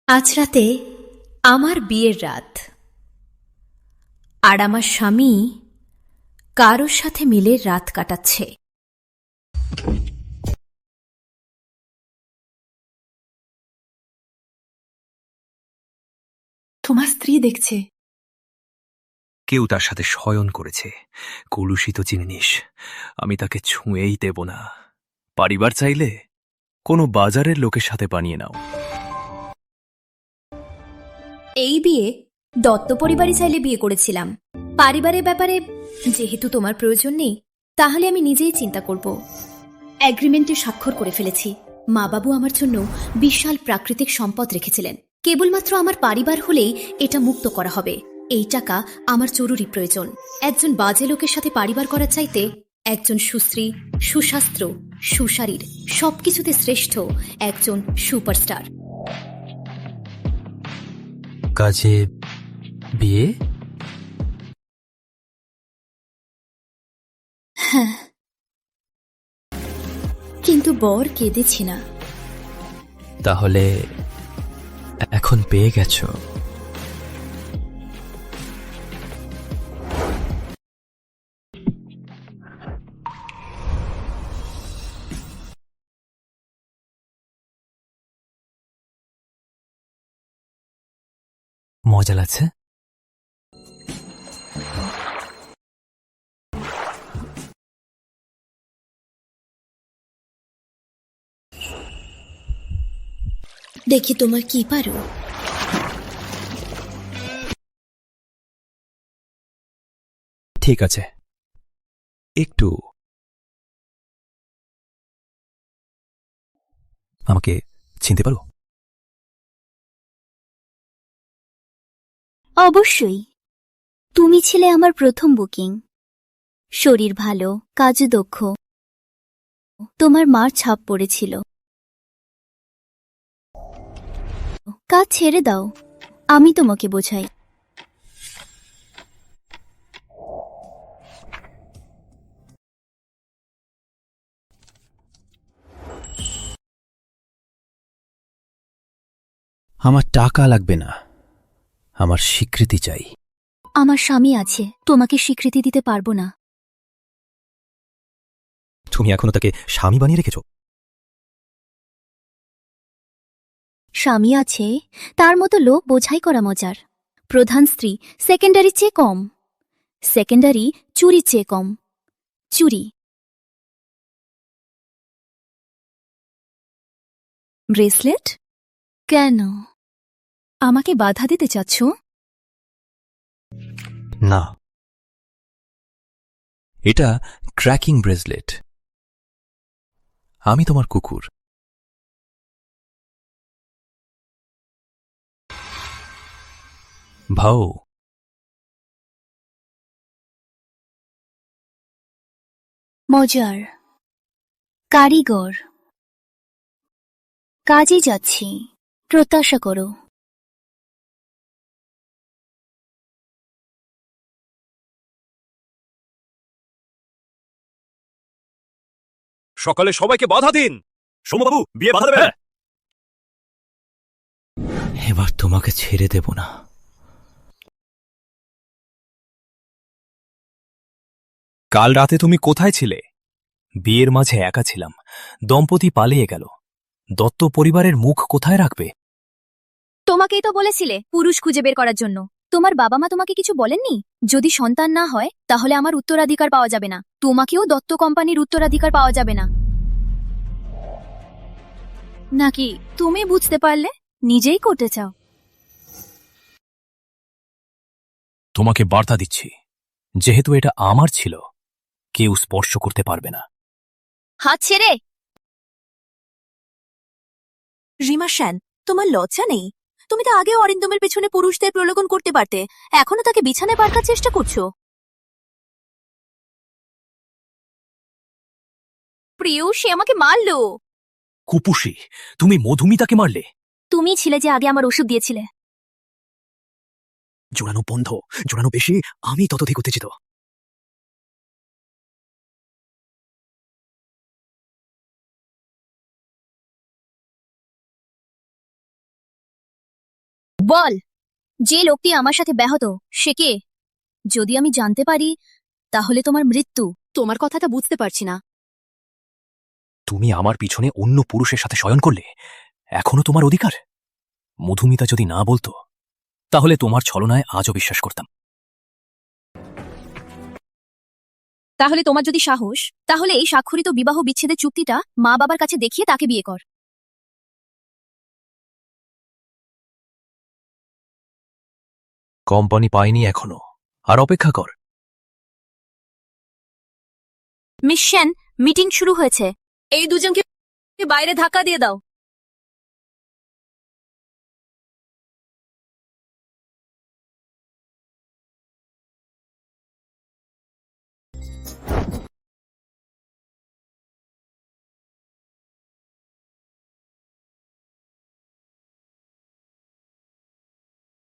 আজ রাতে আমার বিয়ের রাত, আর আমার স্বামী কারোর সাথে মিলে রাত কাটাচ্ছে। তোমার স্ত্রী দেখছে। কেউ তার সাথে শয়ন করেছে। কলুষিত জিনিস আমি তাকে ছুঁয়েই দেব না। পারিবার চাইলে কোনো বাজারের লোকের সাথে বানিয়ে নাও। এই বিয়ে দত্ত পরিবারই চাইলে বিয়ে করেছিলাম। পারিবারের ব্যাপারে যেহেতু তোমার প্রয়োজন নেই, তাহলে আমি নিজেই চিন্তা করব। অ্যাগ্রিমেন্টে স্বাক্ষর করে ফেলেছি। মা বাবু আমার জন্য বিশাল প্রাকৃতিক সম্পদ রেখেছিলেন। কেবলমাত্র আমার পরিবার হলেই এটা মুক্ত করা হবে। এই টাকা আমার জরুরি প্রয়োজন। একজন বাজে লোকের সাথে পরিবার করার চাইতে একজন সুশ্রী, সুশাস্ত্র, সুশারীর, সবকিছুতে শ্রেষ্ঠ একজন সুপারস্টার। কাজে বিয়ে? হ্যাঁ, কিন্তু বর কেঁদেছি না। তাহলে এখন পেয়ে গেছো। মজা লাগছে? দেখি তোমার কি পারো। ঠিক আছে, একটু আমাকে চিনতে পারো? অবশ্যই। তুমি ছিলে আমার প্রথম বুকিং। শরীর ভালো, কাজে দক্ষ। তোমার মার ছাপ পড়েছিল। কাজ ছেড়ে দাও, আমি তোমাকে বোঝাই। আমার টাকা লাগবে না, আমার স্বীকৃতি চাই। আমার স্বামী আছে, তোমাকে স্বীকৃতি দিতে পারবো না। তুমি এখনো তাকে স্বামী বানিয়ে রেখেছ? স্বামী আছে, তার মতো লোক বোঝাই করা মজার। প্রধান স্ত্রী সেকেন্ডারি চেয়ে কম, সেকেন্ডারি চুরি চেয়ে কম। চুরি। ব্রেসলেট? কেন? আমাকে বাধা দিতে চাচ্ছ? না, এটা ট্র্যাকিং ব্রেসলেট। আমি তোমার কুকুর। ভাও। মজার। কারিগর। কাজে যাচ্ছি, প্রত্যাশা করো। সকালে সবাইকে বাধা দিন। সোমবাবু বিয়ে বাধা দেবে। এবার তোমাকে ছেড়ে দেব না। কাল রাতে তুমি কোথায় ছিলে? বিয়ের মাঝে একা ছিলাম, দম্পতি পালিয়ে গেল। দত্ত পরিবারের মুখ কোথায় রাখবে? তোমাকেই তো বলেছিলে পুরুষ খুঁজে বের করার জন্য। তোমার বাবা মা তোমাকে কিছু বলেননি? যদি সন্তান না হয় তাহলে আমার উত্তরাধিকার পাওয়া যাবে না, তোমাকেও দত্ত কোম্পানির উত্তরাধিকার পাওয়া যাবে না। নাকি তুমি বুঝতে পারলে নিজেই করতে চাও? তোমাকে বার্তা দিচ্ছি, যেহেতু এটা আমার ছিল, কেউ স্পর্শ করতে পারবে না। হাত ছেড়ে। রিমা সেন, তোমার লজ্জা নেই? তুমি তো আগে অরিন্দমের পেছনে পুরুষদের প্রলোভন করতে পারতে, এখনো তাকে বিছানায় পারকার চেষ্টা করছো। প্রিয়, সে আমাকে মারলো। কুপুষী, তুমি মধুমিতাকে মারলে? তুমি ছিলে যে আগে আমার ওষুধ দিয়েছিলে। জোড়ানো বন্ধ, জোড়ানো বেশি, আমি ততোধিক উত্তেজিত। বল, যে লোকটি আমার সাথে ব্যাহত সে কে? যদি আমি জানতে পারি তাহলে তোমার মৃত্যু। তোমার কথাটা বুঝতে পারছি না। তুমি আমার পিছনে অন্য পুরুষের সাথে শয়ন করলে এখনো তোমার অধিকার? মধুমিতা যদি না বলতো তাহলে তোমার ছলনায় আজও বিশ্বাস করতাম। তাহলে তোমার যদি সাহস, তাহলে এই স্বাক্ষরিত বিবাহ বিচ্ছেদের চুক্তিটা মা বাবার কাছে দেখিয়ে তাকে বিয়ে কর। কোম্পানি পায়নি এখনো, আর অপেক্ষা কর। মিস সেন, মিটিং শুরু হয়েছে। এই দুজনকে বাইরে ধাক্কা দিয়ে দাও।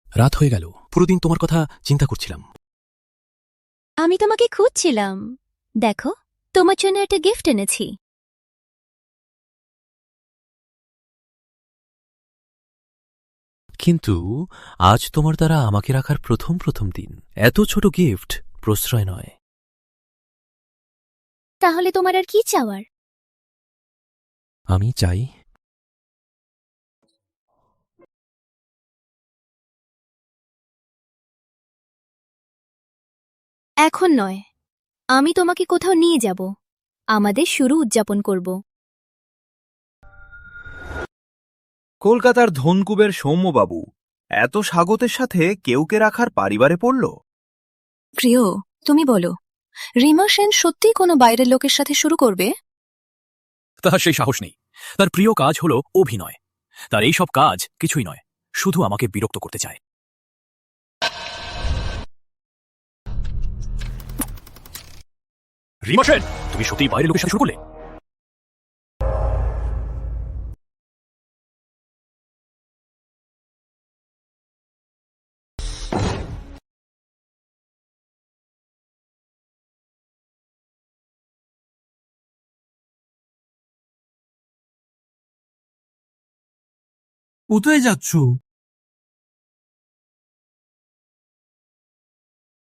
রাত হয়ে গেল, পুরো দিন তোমার কথা চিন্তা করছিলাম। আমি তোমাকে খুঁজছিলাম। দেখো, তোমার জন্য একটা গিফট এনেছি। কিন্তু আজ তোমার দ্বারা আমাকে রাখার প্রথম প্রথম দিন, এত ছোট গিফট প্রশ্রয় নয়। তাহলে তোমার আর কি চাওয়ার? আমি চাই এখন নয়, আমি তোমাকে কোথাও নিয়ে যাব। আমাদের শুরু উদযাপন করব। কলকাতার ধনকুবের সৌম্যবাবু এত স্বাগতের সাথে কেউকে রাখার পারিবারে পড়ল। প্রিয়, তুমি বলো, রিমা সেন সত্যি কোনো বাইরের লোকের সাথে শুরু করবে? তার সেই সাহস নেই। তার প্রিয় কাজ হলো অভিনয়। তার এই সব কাজ কিছুই নয়, শুধু আমাকে বিরক্ত করতে চায়। রিমা সেন, তুমি সত্যিই বাইরের লোকের সাথে শুরু করলে? কোথায় যাচ্ছ?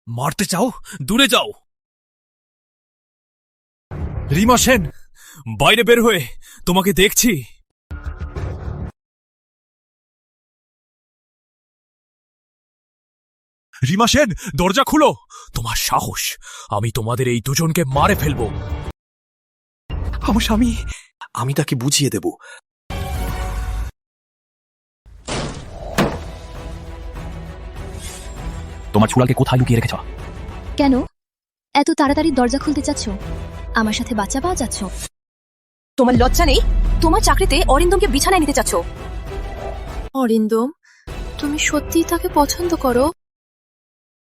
মারতে চাও? দূরে যাও। রিমা সেন, বাইরে বের হয়ে তোমাকে দেখছি। রিমা সেন, দরজা খুলো। তোমার সাহস, আমি তোমাদের এই দুজনকে মারে ফেলব। আমার স্বামী, আমি তাকে বুঝিয়ে দেব। তোমার চূড়ালকে কোথায় লুকিয়ে রেখেছ? কেন এত তাড়াতাড়ি দরজা খুলতে চাচ্ছ? আমার সাথে বাচ্চা পাওয়া যাচ্ছ? তোমার লজ্জা নেই? তোমার চাকরিতে অরিন্দমকে বিছানায় নিতে চাচ্ছ? অরিন্দম, তুমি সত্যিই তাকে পছন্দ করো?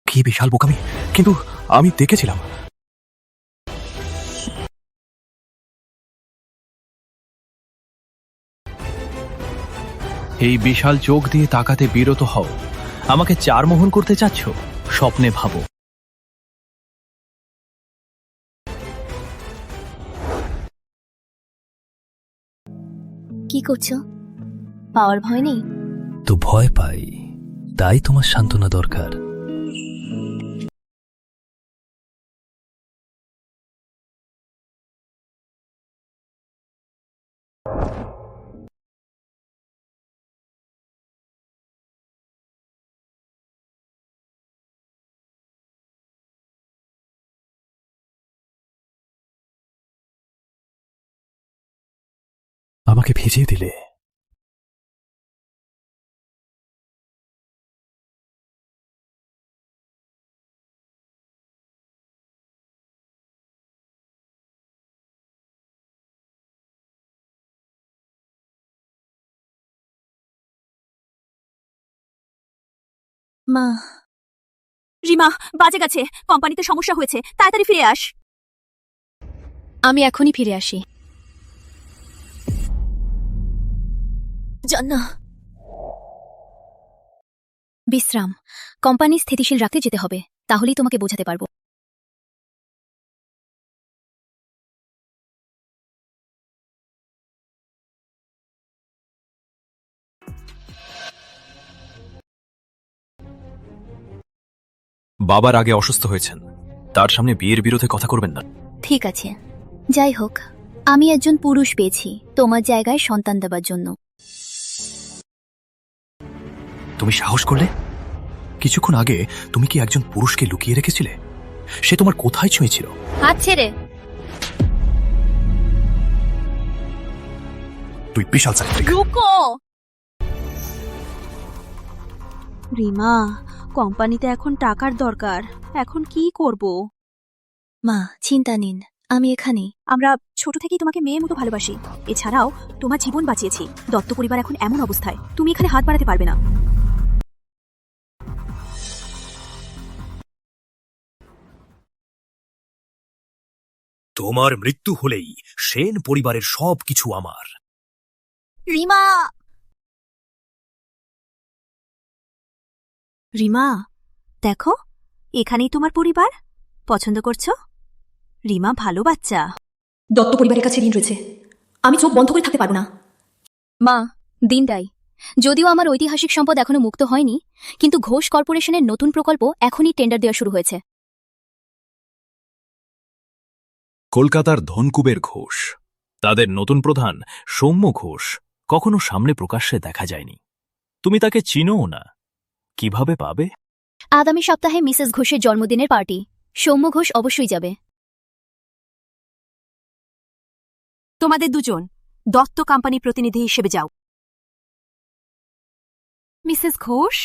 কি বিশাল বোকামি! কিন্তু আমি দেখেছিলাম। এই বিশাল চোখ দিয়ে তাকাতে বিরত হও। আমাকে চারমোহন করতে চাচ্ছ? স্বপ্নে ভাবো। কি করছো? পাওয়ার ভয় নেই? তো ভয় পাই, তাই তোমার সান্ত্বনা দরকার। আমাকে ভিজিয়ে দিলে। মা, রিমা, বাজে গেছে। কোম্পানিতে সমস্যা হয়েছে, তাড়াতাড়ি ফিরে আস। আমি এখনই ফিরে আসি। জান্না, বিশ্রাম। কোম্পানি স্থিতিশীল রাখতে যেতে হবে, তাহলেই তোমাকে বোঝাতে পারবো। বাবার আগে অসুস্থ হয়েছেন, তার সামনে বিয়ের বিরুদ্ধে কথা করবেন না। ঠিক আছে, যাই হোক, আমি একজন পুরুষ পেয়েছি তোমার জায়গায় সন্তান দেবার জন্য। তুমি সাহস করলে? কিছুক্ষণ আগে তুমি কি একজন পুরুষকে লুকিয়ে রেখেছিলে? সে তোমার কোথায় ছুঁয়েছিল? হাত ছেড়ে। তুই বিশাল সাইফার। রুকো। রিমা, কোম্পানিতে এখন টাকার দরকার, এখন কি করব? মা, চিন্তা নিন, আমি এখানে। আমরা ছোট থেকেই তোমাকে মেয়ের মতো ভালোবাসি। এছাড়াও তোমার জীবন বাঁচিয়েছি। দত্ত পরিবার এখন এমন অবস্থায়, তুমি এখানে হাত বাড়াতে পারবে না। তোমার মৃত্যু হলেই সেন পরিবারের সবকিছু আমার। রিমা। রিমা, দেখো, এখানেই তোমার পরিবার। পছন্দ করছো? রিমা ভালো বাচ্চা। দত্ত পরিবারের কাছে ঋণ রয়েছে, আমি চোখ বন্ধ করে থাকতে পারবো না। মা, দিনটাই, যদিও আমার ঐতিহাসিক সম্পদ এখনো মুক্ত হয়নি, কিন্তু ঘোষ কর্পোরেশনের নতুন প্রকল্প এখনই টেন্ডার দেওয়া শুরু হয়েছে। কলকাতার ধনকুবের ঘোষ, তাদের নতুন প্রধান সৌম্য ঘোষ কখনো সামনে প্রকাশ্যে দেখা যায়নি। তুমি তাকে চিনোও না, কিভাবে পাবে? আগামী সপ্তাহে মিসেস ঘোষের জন্মদিনের পার্টি, সৌম্য ঘোষ অবশ্যই যাবে। তোমাদের দুজন দত্ত কোম্পানি প্রতিনিধি হিসেবে যাও। মিসেস ঘোষ,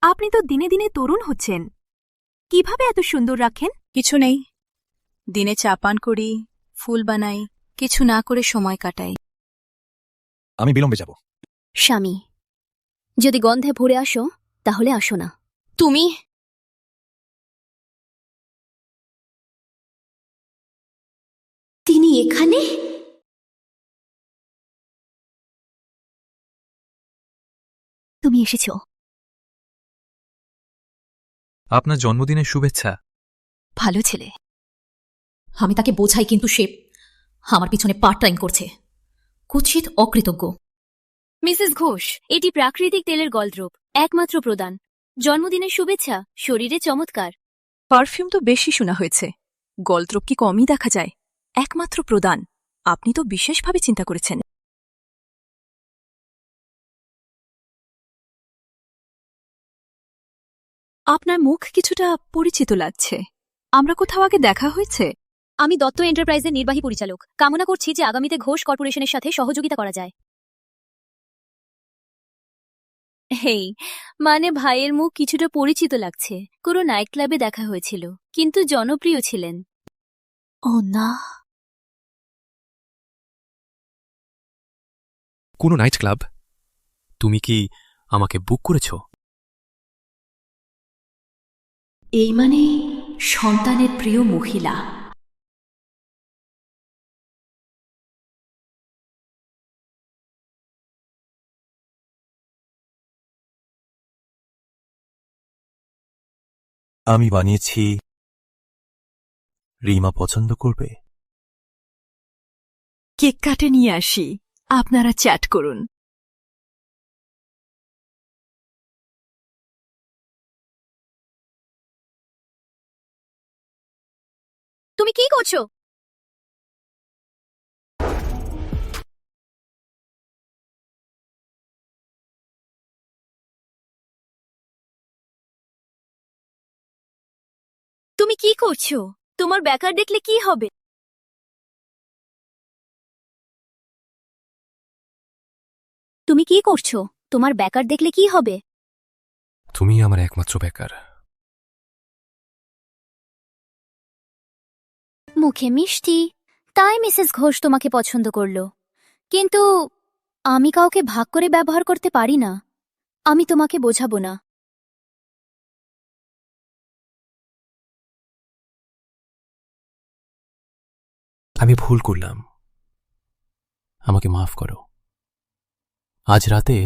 আপনি তো দিনে দিনে তরুণ হচ্ছেন, কিভাবে এত সুন্দর রাখেন? কিছু নেই, দিনে চা পান করি, ফুল বানাই, কিছু না করে সময় কাটাই। আমি বিলম্বে যাব। স্বামী, যদি গন্ধে ভরে আসো তাহলে আসো না। তুমি তিনি এখানে? তুমি এসেছো। আপনার জন্মদিনের শুভেচ্ছা। ভালো ছেলে। আমি তাকে বোঝাই, কিন্তু সে আমার পিছনে পার্ট টাইম করছে। কুৎসিত অকৃতজ্ঞ। মিসেস ঘোষ, এটি প্রাকৃতিক তেলের গলদ্রোপ, একমাত্র প্রদান। জন্মদিনের শুভেচ্ছা, শরীরে চমৎকার। পারফিউম তো বেশি শোনা হয়েছে, গলদ্রোপ কি কমই দেখা যায়? একমাত্র প্রদান, আপনি তো বিশেষভাবে চিন্তা করেছেন। আপনার মুখ কিছুটা পরিচিত লাগছে, আমরা কোথাও আগে দেখা হয়েছে? আমি দত্ত এন্টারপ্রাইজের নির্বাহী পরিচালক। কামনা করছি যে আগামীতে ঘোষ কর্পোরেশনের সাথে সহযোগিতা করা যায়। হেই, মানে ভাইয়ের মুখ কিছুটা পরিচিত লাগছে। কোনো নাইট ক্লাবে দেখা হয়েছিল, কিন্তু জনপ্রিয় ছিলেন। ও না, কোনো নাইট ক্লাব? তুমি কি আমাকে বুক করেছ? এই মানে সন্তানের প্রিয় মহিলা। আমি বানিয়েছি, রিমা পছন্দ করবে। কেক কাটে নিয়ে আসি, আপনারা চ্যাট করুন। তুমি কি করছো? তুমি কি করছো? তোমার ব্যাকার দেখলে কি হবে? তুমি কি করছো? তোমার ব্যাকার দেখলে কি হবে? তুমি আমার একমাত্র বেকার। মুখে মিষ্টি, তাই মিসেস ঘোষ তোমাকে পছন্দ করল। কিন্তু আমি কাউকে ভাগ করে ব্যবহার করতে পারি না। আমি তোমাকে বোঝাবো না। আমি ভুল করলাম, আমাকে মাফ করো। আজ রাতে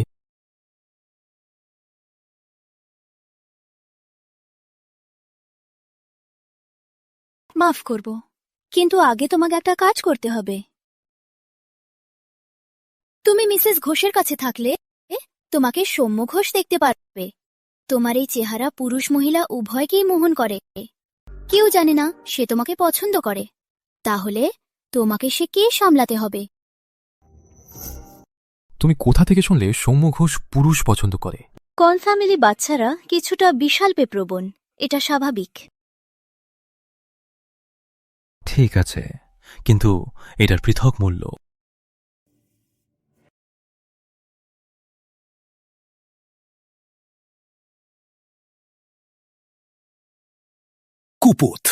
মাফ করব, কিন্তু আগে তোমাকে একটা কাজ করতে হবে। তুমি মিসেস ঘোষের কাছে থাকলে তোমাকে সৌম্য ঘোষ দেখতে পারবে। তোমার এই চেহারা পুরুষ মহিলা উভয়কেই মোহন করে। কেউ জানে না সে তোমাকে পছন্দ করে। তাহলে তোমাকে সে কে সামলাতে হবে? তুমি কোথা থেকে শুনলে সৌম্য ঘোষ পুরুষ পছন্দ করে? কল ফ্যামিলি বাচ্চারা কিছুটা বিশালপে প্রবণ, এটা স্বাভাবিক। ঠিক আছে, কিন্তু এটার পৃথক মূল্য। কুপুত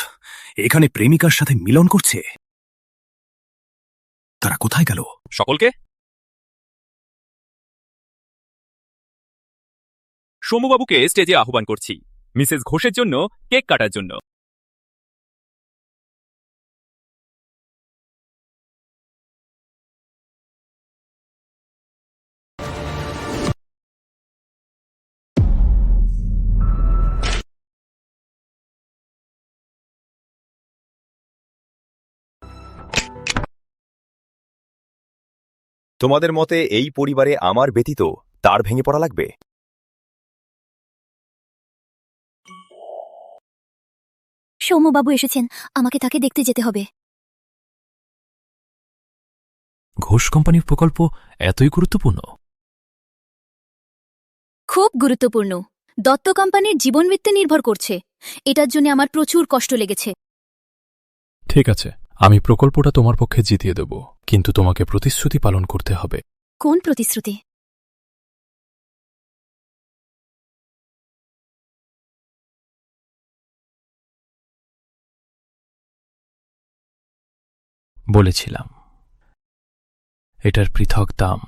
এখানে প্রেমিকার সাথে মিলন করছে। তারা কোথায় গেল? সকলকে সৌম্যবাবুকে স্টেজে আহ্বান করছি মিসেস ঘোষের জন্য কেক কাটার জন্য। তোমাদের মতে এই পরিবারে আমার ব্যতীত তার ভেঙে পড়া লাগবে? সৌম্যবাবু এসেছেন, আমাকে তাকে দেখতে যেতে হবে। ঘোষ কোম্পানির প্রকল্প এতই গুরুত্বপূর্ণ? খুব গুরুত্বপূর্ণ। দত্ত কোম্পানির জীবন মৃত্যু নির্ভর করছে। এটার জন্য আমার প্রচুর কষ্ট লেগেছে। ঠিক আছে, আমি প্রকল্পটা তোমার পক্ষে জিতিয়ে দেব, কিন্তু তোমাকে প্রতিশ্রুতি পালন করতে হবে। কোন প্রতিশ্রুতি? বলেছিলাম এটার পৃথক দাম।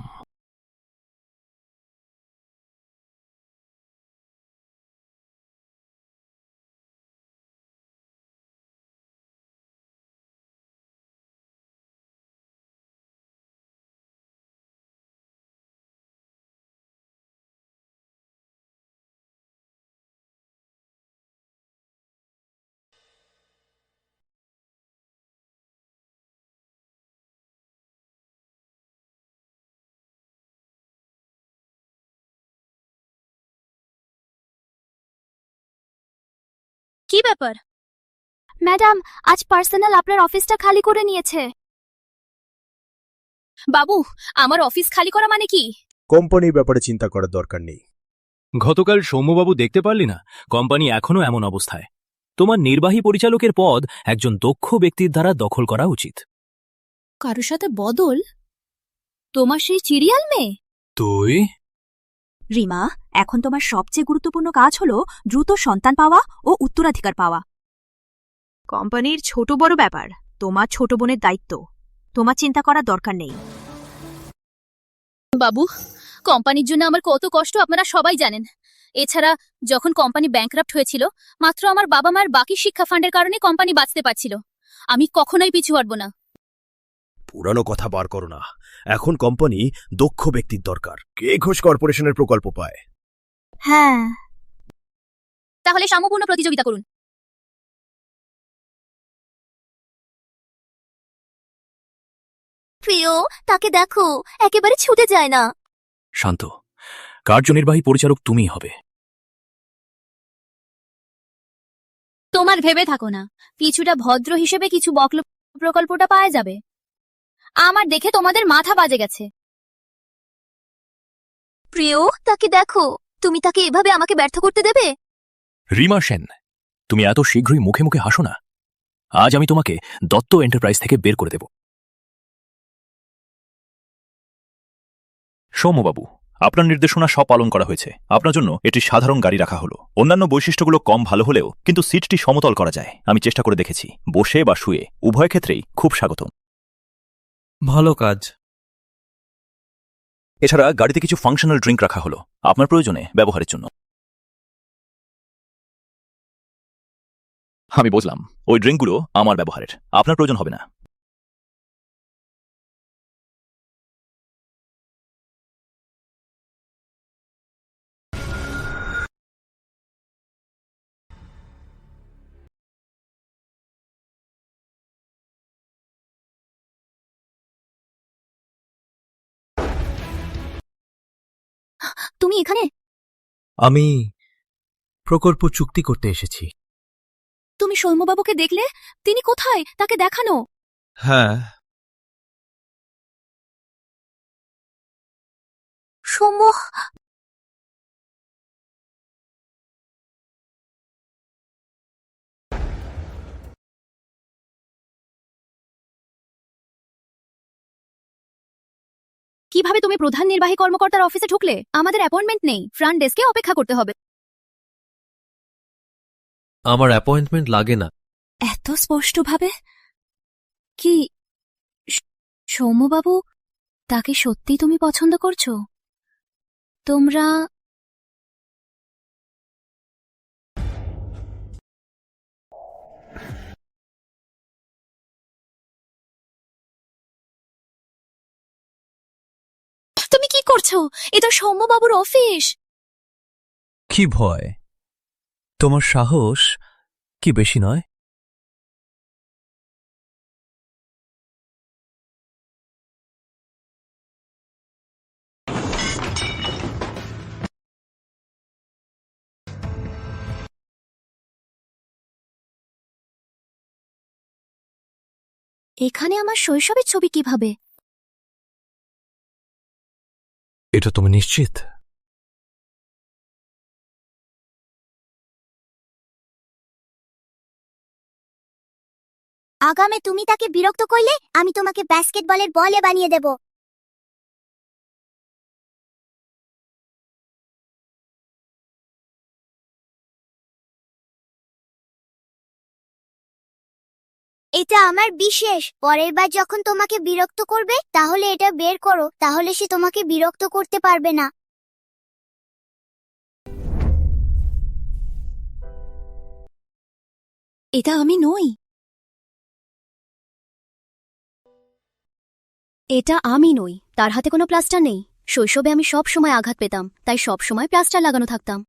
কি ব্যাপার? ম্যাডাম, আজ পার্সোনাল আপনার অফিসটা খালি করে নিয়েছে। বাবু, আমার অফিস খালি করা মানে কি? কোম্পানির ব্যাপারে চিন্তা করার দরকার নেই। গতকাল সৌম্যবাবু দেখতে পারলি না কোম্পানি এখনো এমন অবস্থায়? তোমার নির্বাহী পরিচালকের পদ একজন দক্ষ ব্যক্তির দ্বারা দখল করা উচিত। কারোর সাথে বদল? তোমার সেই চিড়িয়াল মেয়ে? তুই রিমা, এখন তোমার সবচেয়ে গুরুত্বপূর্ণ কাজ হলো দ্রুত সন্তান পাওয়া ও উত্তরাধিকার পাওয়া। কোম্পানির ছোট বড় ব্যাপার তোমার ছোট বোনের দায়িত্ব। তোমার চিন্তা করার দরকার নেই। বাবু, কোম্পানির জন্য আমার কত কষ্ট আপনারা সবাই জানেন। এছাড়া যখন কোম্পানি ব্যাংক্রাপ্ট হয়েছিল, মাত্র আমার বাবা মায়ের বাকি শিক্ষা ফান্ডের কারণে কোম্পানি বাঁচতে পারছিল। আমি কখনোই পিছু হটব না। পুরানো কথা বার করো না। এখন কোম্পানি দক্ষ ব্যক্তির দরকার। কে ঘোষ কর্পোরেশনের প্রকল্প পায়? হ্যাঁ, তাহলে সাম্যপূর্ণ প্রতিযোগিতা করুন। প্রিয়, তাকে দেখো, একেবারে ছুটে যায় না। শান্ত, কার্যনির্বাহী পরিচালক তুমিই হবে। তোমার ভেবে থাকো না, কিছুটা ভদ্র হিসেবে কিছু বকল প্রকল্পটা পাওয়া যাবে। আমার দেখে তোমাদের মাথা বাজে গেছে। প্রিয়, তাকে দেখো, তুমি তাকে এভাবে আমাকে ব্যর্থ করতে দেবে? রিমা সেন, তুমি এত শীঘ্রই মুখে মুখে হাসো না। আজ আমি তোমাকে দত্ত এন্টারপ্রাইজ থেকে বের করে দেব। সৌম্যবাবু, আপনার নির্দেশনা সব পালন করা হয়েছে। আপনার জন্য এটি সাধারণ গাড়ি রাখা হলো। অন্যান্য বৈশিষ্ট্যগুলো কম ভালো হলেও কিন্তু সিটটি সমতল করা যায়। আমি চেষ্টা করে দেখেছি, বসে বা শুয়ে উভয় ক্ষেত্রেই খুব স্বাগতম। ভালো কাজ। এছাড়া গাড়িতে কিছু ফাংশনাল ড্রিঙ্ক রাখা হলো, আপনার প্রয়োজনে ব্যবহারের জন্য। আমি বুঝলাম, ওই ড্রিঙ্কগুলো আমার ব্যবহারের, আপনার প্রয়োজন হবে না। তুমি এখানে? আমি প্রকল্প চুক্তি করতে এসেছি। তুমি সৌম্যবাবুকে দেখলে? তিনি কোথায়? তাকে দেখানো। হ্যাঁ, সৌম্য, কিভাবে তুমি প্রধান নির্বাহী কর্মকর্তার অফিসে ঢুকলে? আমাদের অ্যাপয়েন্টমেন্ট নেই, ফ্রন্ট ডেস্কে অপেক্ষা করতে হবে। আমার অ্যাপয়েন্টমেন্ট লাগে না। এত স্পষ্টভাবে? কি সৌম্যবাবু, তাকে সত্যি তুমি পছন্দ করছো? তোমরা তুমি কি করছো? এটা সৌম্যবাবুর অফিস। কি ভয়? তোমার সাহস কি বেশি নয়? এখানে আমার শৈশবের ছবি কিভাবে? এটা তুমি নিশ্চিত? আগামে তুমি তাকে বিরক্ত করলে আমি তোমাকে বাস্কেটবলের বলে বানিয়ে দেব। এটা আমার বিশেষ। পরের বার যখন তোমাকে বিরক্ত করবে তাহলে এটা বের করো, তাহলে সে তোমাকে বিরক্ত করতে পারবে না। এটা আমি নই। এটা আমি নই। তার হাতে কোনো প্লাস্টার নেই। শৈশবে আমি সব সময় আঘাত পেতাম, তাই সব সময় প্লাস্টার লাগানো থাকতাম।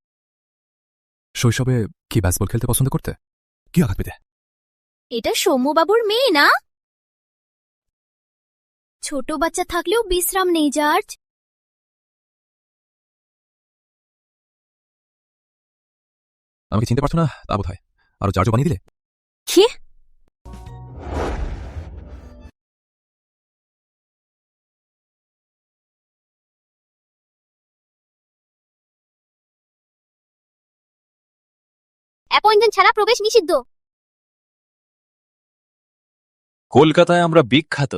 শৈশবে কি ব্যাসবল খেলতে পছন্দ করতে? কি আঘাত পেতে? এটা সৌম্যবাবুর মেয়ে না? ছোট বাচ্চা থাকলেও বিশ্রাম নেই জর্জ। আমাকে চিনতে পারছো না? তা বোধ হয় আরো চার্জও বানিয়ে দিলে। কি? অ্যাপয়েন্টমেন্ট ছাড়া প্রবেশ নিষিদ্ধ। কলকাতায় আমরা বিখ্যাত।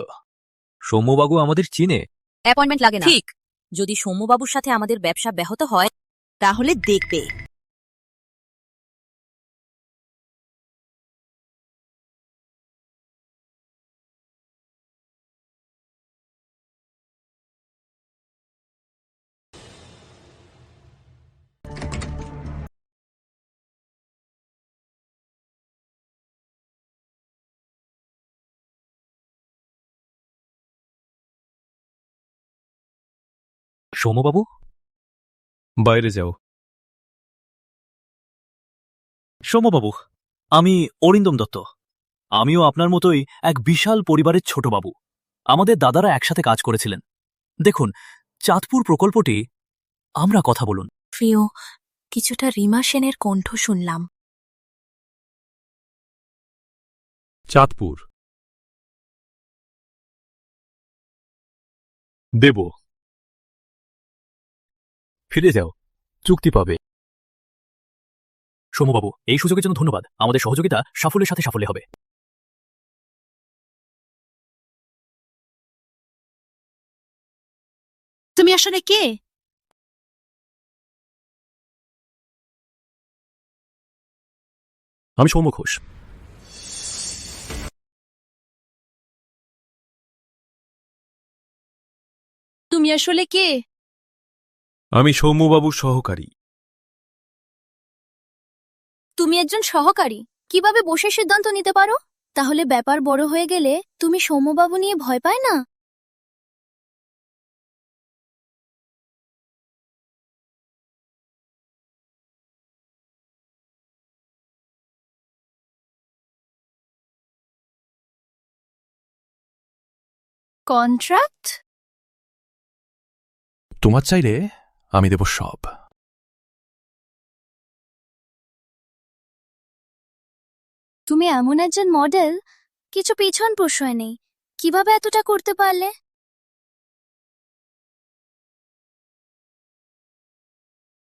সৌম্যবাবু আমাদের চিনে। অ্যাপয়েন্টমেন্ট লাগে না। ঠিক। যদি সৌম্যবাবুর সাথে আমাদের ব্যবসা ব্যাহত হয় তাহলে দেখবে। সৌম্যবাবু, বাইরে যাও। সৌম্যবাবু, আমি অরিন্দম দত্ত। আমিও আপনার মতোই এক বিশাল পরিবারের ছোট বাবু। আমাদের দাদারা একসাথে কাজ করেছিলেন। দেখুন, চাঁদপুর প্রকল্পটি, আমরা কথা বলুন। প্রিয়, কিছুটা রিমা সেনের কণ্ঠ শুনলাম। চাঁদপুর দেব। ফিরে যাও, চুক্তি পাবে। সৌম্যবাবু, এই সুযোগের জন্য ধন্যবাদ। আমাদের সহযোগিতা সাফল্যের সাথে সাফল্য হবে। তুমি আসলে কে? আমি সৌম্য ঘোষ। তুমি আসলে কে? আমি সৌম্যবাবুর সহকারী। তুমি একজন সহকারী, কিভাবে বসে সিদ্ধান্ত নিতে পারো? তাহলে ব্যাপার বড় হয়ে গেলে তুমি সৌম্যবাবু নিয়ে ভয় পায় না? কন্ট্রাক্ট? তোমার চাইলে আমি দেব সব। তুমি এমন একজন মডেল, কিছু পিছন প্রশ্রয় নেই। কিভাবে এতটা করতে পারলে?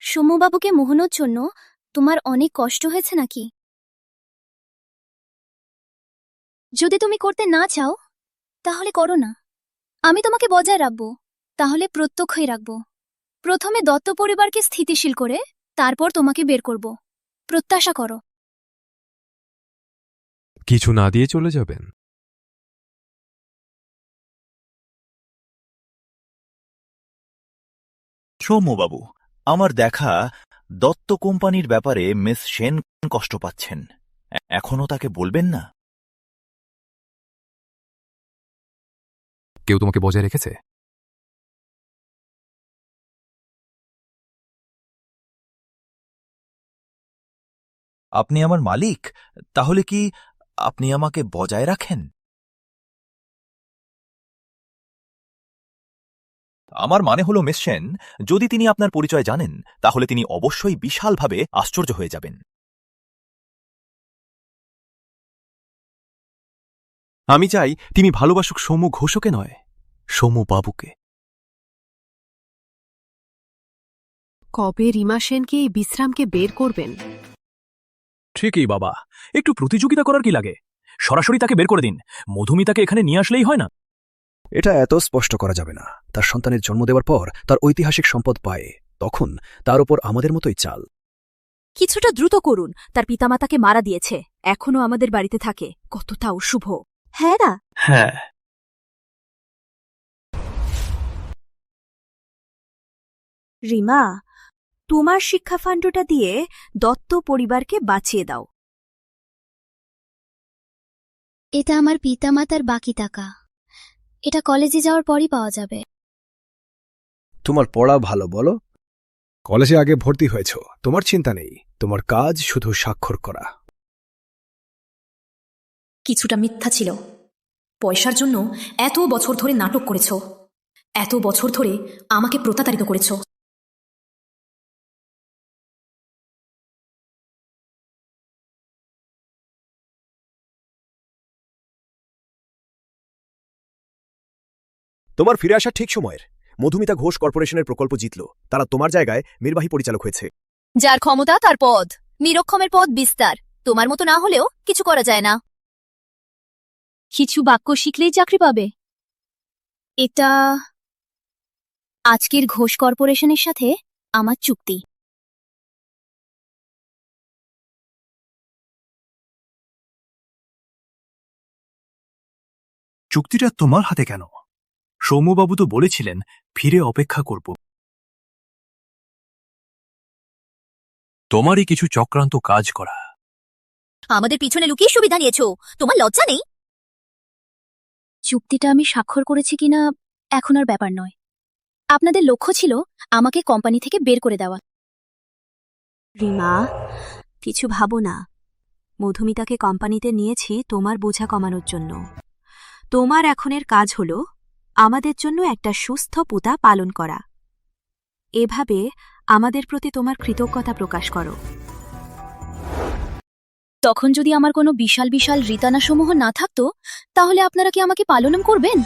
সৌম্যবাবুকে মোহানোর জন্য তোমার অনেক কষ্ট হয়েছে নাকি? যদি তুমি করতে না চাও তাহলে করো না। আমি তোমাকে বজায় রাখবো, তাহলে প্রত্যক্ষই রাখবো। প্রথমে দত্ত পরিবারকে স্থিতিশীল করে তারপর তোমাকে বের করব। প্রত্যাশা করো। কিছু না দিয়ে চলে যাবেন? সৌম্যবাবু, আমার দেখা দত্ত কোম্পানির ব্যাপারে মিস সেন কষ্ট পাচ্ছেন। এখনো তাকে বলবেন না? কেউ তোমাকে বজায় রেখেছে? আপনি আমার মালিক, তাহলে কি আপনি আমাকে বজায় রাখেন? আমার মানে হলো মিস সেন, যদি তিনি আপনার পরিচয় জানেন তাহলে তিনি অবশ্যই বিশালভাবে আশ্চর্য হয়ে যাবেন। আমি চাই তিনি ভালোবাসুক সৌম্য ঘোষকে নয়, সৌম্য বাবুকে। কবে রিমা সেনকে এই বিশ্রামকে বের করবেন? ঠিকই বাবা, একটু প্রতিযোগিতা করার কি লাগে? সরাসরি তাকে বের করে দিন। মধুমিতাকে এখানে নিয়ে আসলেই হয় না? এটা এত স্পষ্ট করা যাবে না। তার সন্তানের জন্ম দেওয়ার পর তার ঐতিহাসিক সম্পদ পায়, তখন তার উপর আমাদের মতোই চাল। কিছুটা দ্রুত করুন। তার পিতামাতাকে মারা দিয়েছে, এখনো আমাদের বাড়িতে থাকে। কতটা অশুভ। হ্যাঁ না? হ্যাঁ। রিমা, তোমার শিক্ষা ফান্ডটা দিয়ে দত্ত পরিবারকে বাঁচিয়ে দাও। এটা আমার পিতামাতার বাকি টাকা। এটা কলেজে যাওয়ার পরই পাওয়া যাবে। তোমার পড়া ভালো বলো? কলেজে আগে ভর্তি হয়েছ, তোমার চিন্তা নেই। তোমার কাজ শুধু স্বাক্ষর করা। কিছুটা মিথ্যা ছিল। পয়সার জন্য এত বছর ধরে নাটক করেছ, এত বছর ধরে আমাকে প্রতারিত করেছ। তোমার ফিরে আসা ঠিক সময়ের। মধুমিতা ঘোষ কর্পোরেশনের প্রকল্প জিতল, তারা তোমার জায়গায় নির্বাহী পরিচালক হয়েছে। যার ক্ষমতা তার পদ, নিরক্ষমের পদ বিস্তার। তোমার মতো না হলেও কিছু করা যায় না। কিছু বাক্য শিখলেই চাকরি পাবে। এটা আজকের ঘোষ কর্পোরেশনের সাথে আমার চুক্তি। চুক্তিটা তোমার হাতে কেন? সৌম্যবাবু তো বলেছিলেন ফিরে অপেক্ষা করব। তোমারই কিছু চক্রান্ত কাজ করা। আমাদের পিছনে লুকিয়ে সুবিধা নিয়েছো, তোমার লজ্জা নেই? চুক্তিটা আমি স্বাক্ষর করেছি কিনা এখন আর ব্যাপার নয়। আপনাদের লক্ষ্য ছিল আমাকে কোম্পানি থেকে বের করে দেওয়া। রিমা, কিছু ভাবো না। মধুমিতাকে কোম্পানিতে নিয়েছি তোমার বোঝা কমানোর জন্য। তোমার এখনের কাজ হল আমাদের জন্য একটা সুস্থ পুতা পালন করা। এভাবে আমাদের প্রতি তোমার কৃতজ্ঞতা প্রকাশ করো। তখন যদি আমার কোনো বিশাল বিশাল রিতানাসমূহ না থাকতো, তাহলে আপনারা কি আমাকে পালনম করবেন?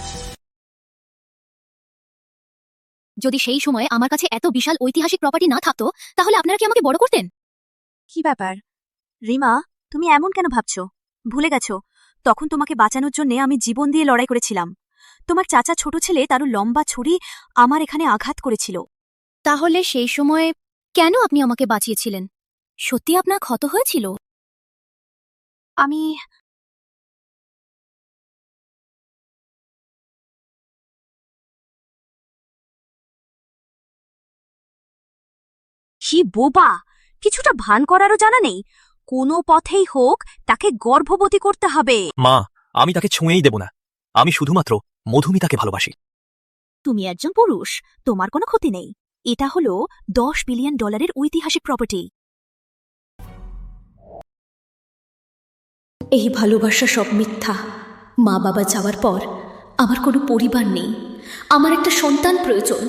যদি সেই সময়ে আমার কাছে এত বিশাল ঐতিহাসিক প্রপার্টি না থাকতো, তাহলে আপনারা কি আমাকে বড় করতেন? কি ব্যাপার রিমা, তুমি এমন কেন ভাবছো? ভুলে গেছো তখন তোমাকে বাঁচানোর জন্য আমি জীবন দিয়ে লড়াই করেছিলাম। তোমার চাচা ছোট ছেলে তারও লম্বা ছুরি আমার এখানে আঘাত করেছিল। তাহলে সেই সময়ে কেন আপনি আমাকে বাঁচিয়েছিলেন? সত্যি আপনার ক্ষত হয়েছিল? আমি কি বোবা! কিছুটা ভান করারও জানা নেই। কোনো পথেই হোক তাকে গর্ভবতী করতে হবে। মা, আমি তাকে ছুঁয়েই দেব না। আমি শুধুমাত্র মধুমিতাকে ভালোবাসি। তুমি একজন পুরুষ, তোমার কোনো ক্ষতি নেই। এটা হলো $10 বিলিয়ন ঐতিহাসিক প্রপার্টি। এই ভালোবাসা সব মিথ্যা। মা বাবা যাওয়ার পর আমার কোনো পরিবার নেই। আমার একটা সন্তান প্রয়োজন।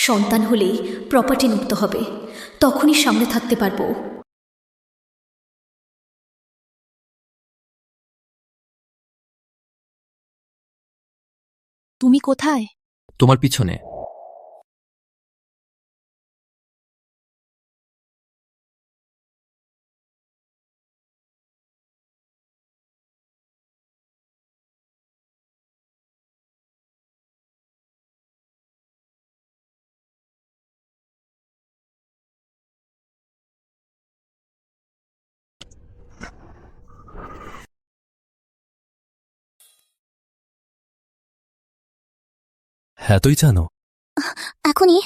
সন্তান হলেই প্রপার্টি মুক্ত হবে, তখনই সামনে থাকতে পারবো। তুমি কোথায়? তোমার পিছনে। হ্যাঁ, তুই জানো। এখনই?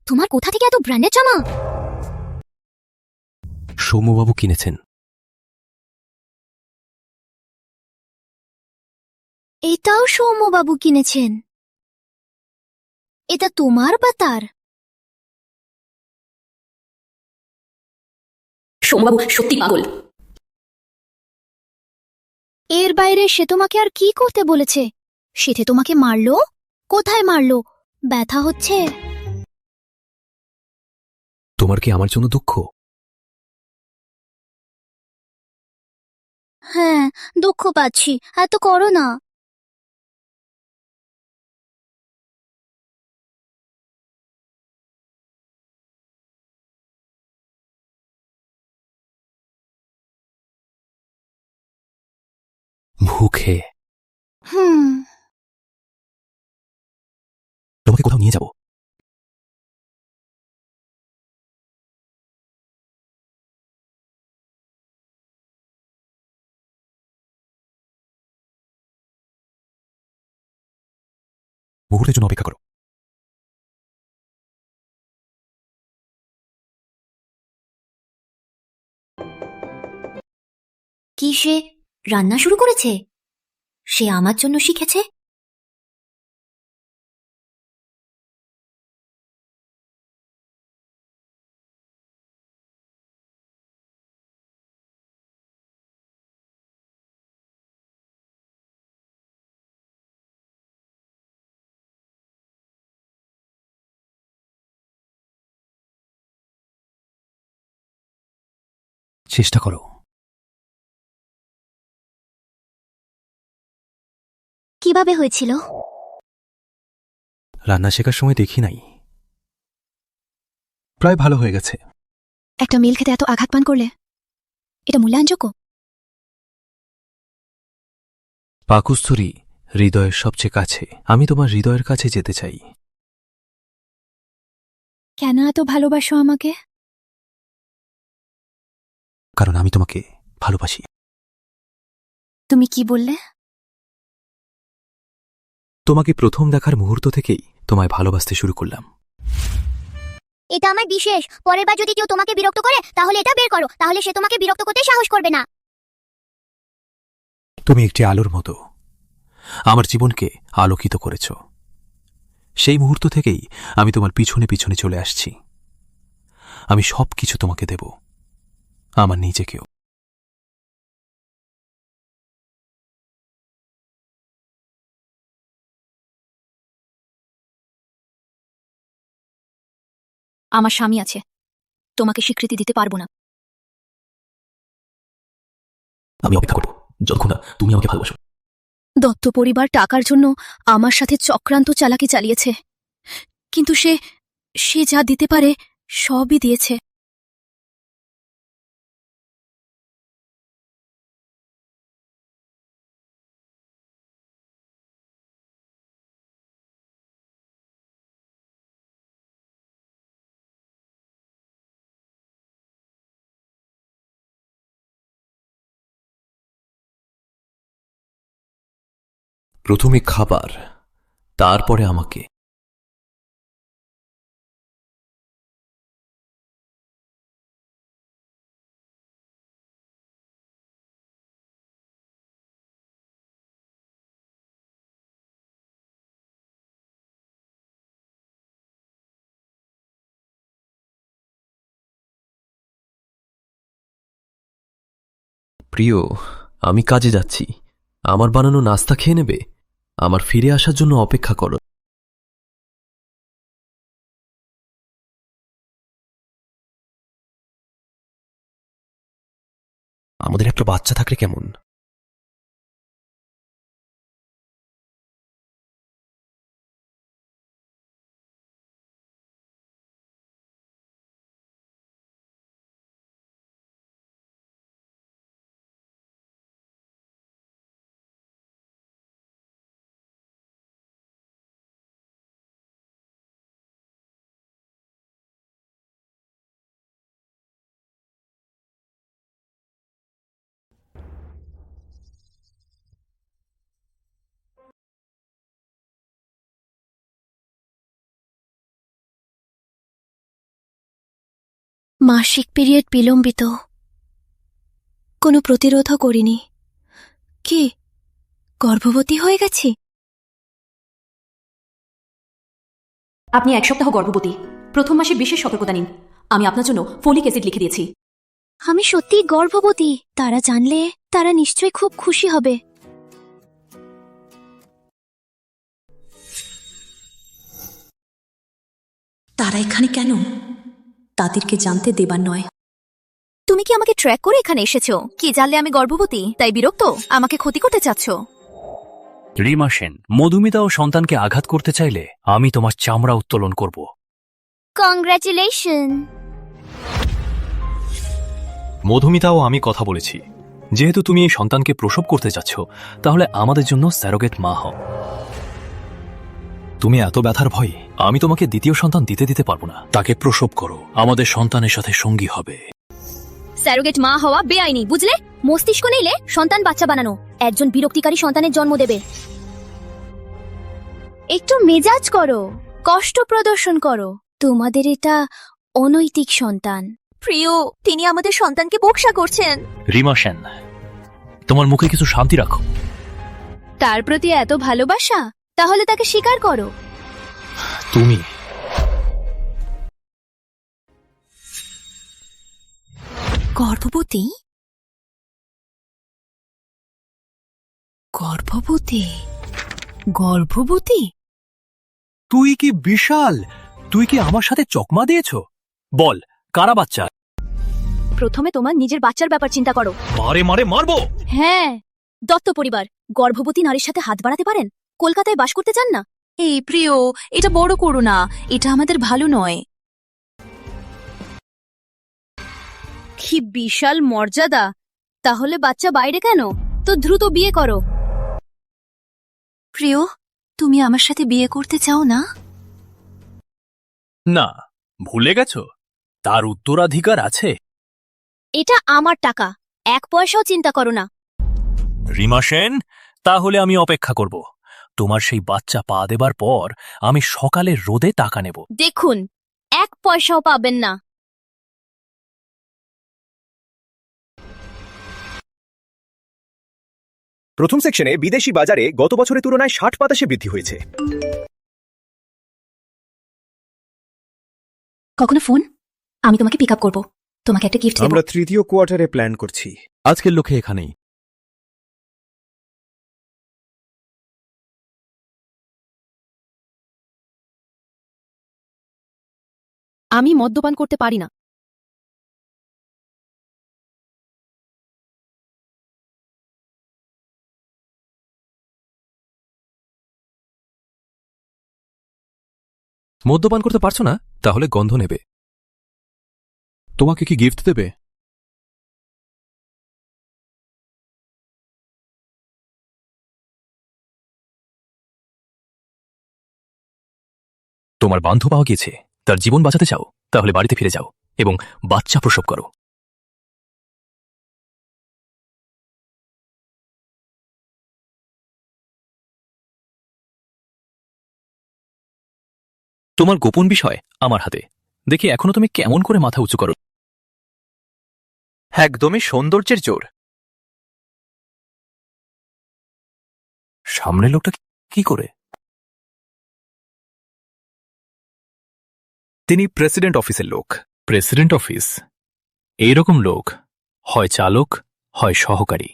তোমার কোথা থেকে এত ব্র্যান্ডেড জামা? সৌম্যবাবু কিনেছেন। এটাও সৌম্যবাবু কিনেছেন? এটা তোমার বা তার? সৌম্যবাবু সত্যি পাগল। এর বাইরে সে তোমাকে আর কি করতে বলেছে? সেথে তোমাকে মারলো? কোথায় মারলো? ব্যথা হচ্ছে? তোমার কি আমার জন্য দুঃখ? হ্যাঁ, দুঃখ পাচ্ছি। এত করো না। ভুখে। হুম। তোমাকে কোথাও নিয়ে যাব। মুহূর্তের জন্য অপেক্ষা করো। কি সে রান্না শুরু করেছে? সে আমার জন্য শিখেছে? চেষ্টা করো। কিভাবে হয়েছিল? রান্না শেখার সময় দেখি নাই। প্রায় ভালো হয়ে গেছে। একটা মিল খেতে এত আঘাত পান করলে এটা মূল্যায়নযোগ্য? পাকস্থলী হৃদয়ের সবচেয়ে কাছে। আমি তোমার হৃদয়ের কাছে যেতে চাই। কেন এত ভালোবাসো আমাকে? কারণ আমি তোমাকে ভালোবাসি। তুমি কি বললে? তোমাকে প্রথম দেখার মুহূর্ত থেকেই তোমায় ভালোবাসতে শুরু করলাম। এটা আমার বিশেষ। পরের বার যদি কেউ তোমাকে বিরক্ত করে তাহলে এটা বের করো, তাহলে সে তোমাকে বিরক্ত করতে সাহস করবে না। তুমি একটি আলোর মতো আমার জীবনকে আলোকিত করেছ। সেই মুহূর্ত থেকেই আমি তোমার পিছনে পিছনে চলে আসছি। আমি সবকিছু তোমাকে দেব, আমার নিজেকেও। আমার স্বামী আছে, তোমাকে স্বীকৃতি দিতে পারবো না। আমি অপেক্ষা করব যতক্ষণ না তুমি আমাকে ভালোবাসো। দত্ত পরিবার টাকার জন্য আমার সাথে চক্রান্ত চালাকি চালিয়েছে, কিন্তু সে সে যা দিতে পারে সবই দিয়েছে। প্রথমে খাবার, তারপরে আমাকে। প্রিয়, আমি কাজে যাচ্ছি। আমার বানানো নাস্তা খেয়ে নেবে? আমার ফিরে আসার জন্য অপেক্ষা করো। আমাদের একটা বাচ্চা থাকলে কেমন? মাসিক পিরিয়ড বিলম্বিত, কোনো প্রতিরোধও করিনি। কি গর্ভবতী হয়ে গেছি? আপনি 1 সপ্তাহ গর্ভবতী। প্রথম মাসে বিশেষ সতর্কতা নিন। আমি আপনার জন্য ফোলিক অ্যাসিড লিখে দিয়েছি। আমি সত্যিই গর্ভবতী। তারা জানলে তারা নিশ্চয়ই খুব খুশি হবে। তারা এখানে কেন? তাদেরকে জানতে দেবার নয়। তুমি কি আমাকে ট্র্যাক করে এখানে এসেছো? কি জানলে আমি গর্ভবতী তাই বিরক্ত? আমাকে ক্ষতি করতে চাচ্ছ? রিমা সেন, মধুমিতা ও সন্তানকে আঘাত করতে চাইলে আমি তোমার চামড়া উত্তোলন করব। কংগ্রাচুলেশন। মধুমিতাও আমি কথা বলেছি, যেহেতু তুমি এই সন্তানকে প্রসব করতে চাচ্ছ, তাহলে আমাদের জন্য স্যারোগেট মা হও। তুমি এত ব্যথার ভয়, আমি তোমাকে দ্বিতীয় সন্তান দিতে পারবো না। তাকে প্রসব করো, আমাদের সন্তানের সাথে সঙ্গী হবে। স্যারোগেট মা হওয়া বেআইনি, বুঝলে? মস্তিষ্ক নিলে সন্তান বাচ্চা বানানো একজন বিরক্তিকারী সন্তানের জন্ম দেবে। একটু মেজাজ করো, কষ্ট প্রদর্শন করো। তোমাদের এটা অনৈতিক সন্তান। প্রিয়, তিনি আমাদের সন্তানকে বোকসা করছেন। রিমা সেন, তোমার মুখে কিছু শান্তি রাখো। তার প্রতি এত ভালোবাসা, তাহলে তাকে স্বীকার করো। তুমি গর্ভবতী? গর্ভবতী? গর্ভবতী? তুই কি বিশাল! তুই কি আমার সাথে চকমা দিয়েছ? বল, কারা বাচ্চা? প্রথমে তোমার নিজের বাচ্চার ব্যাপার চিন্তা করো। মারে মারে মারবো। হ্যাঁ, দত্ত পরিবার গর্ভবতী নারীর সাথে হাত বাড়াতে পারেন? কলকাতায় বাস করতে চান না? এই প্রিয়, এটা বড় করো না। এটা আমাদের ভালো নয়। কি বিশাল মর্যাদা! তাহলে বাচ্চা বাইরে কেন? তো দ্রুত বিয়ে করো। প্রিয়, তুমি আমার সাথে বিয়ে করতে চাও না? না, ভুলে গেছো? তার উত্তরাধিকার আছে। এটা আমার টাকা, 1 পয়সাও চিন্তা করো না। রিমা সেন, তাহলে আমি অপেক্ষা করব। তোমার সেই বাচ্চা পা দেবার পর আমি সকালে রোদে টাকা নেব। দেখুন, 1 পয়সাও পাবেন না। প্রথম সেকশনে বিদেশি বাজারে গত বছরের তুলনায় 60% বৃদ্ধি হয়েছে। কখনো ফোন? আমি তোমাকে পিক আপ করবো। তোমাকে একটা গিফট দেব। আমরা তৃতীয় কোয়ার্টারে প্ল্যান করছি। আজকের লক্ষ্যে এখানেই। আমি মদ্যপান করতে পারি না। মদ্যপান করতে পারছো না? তাহলে গন্ধ নেবে। তোমাকে কি গিফট দেবে? তোমার বান্ধব পাওয়া গিয়েছে, তার জীবন বাঁচাতে চাও? তাহলে বাড়িতে ফিরে যাও এবং বাচ্চা প্রসব করো। তোমার গোপন বিষয় আমার হাতে। দেখি এখনো তুমি কেমন করে মাথা উঁচু করো। একদমই সৌন্দর্যের জোর। সামনের লোকটা কি করে? তিনি প্রেসিডেন্ট অফিসের লোক। President office? এইরকম লোক হয় চালক, হয় সহকারী।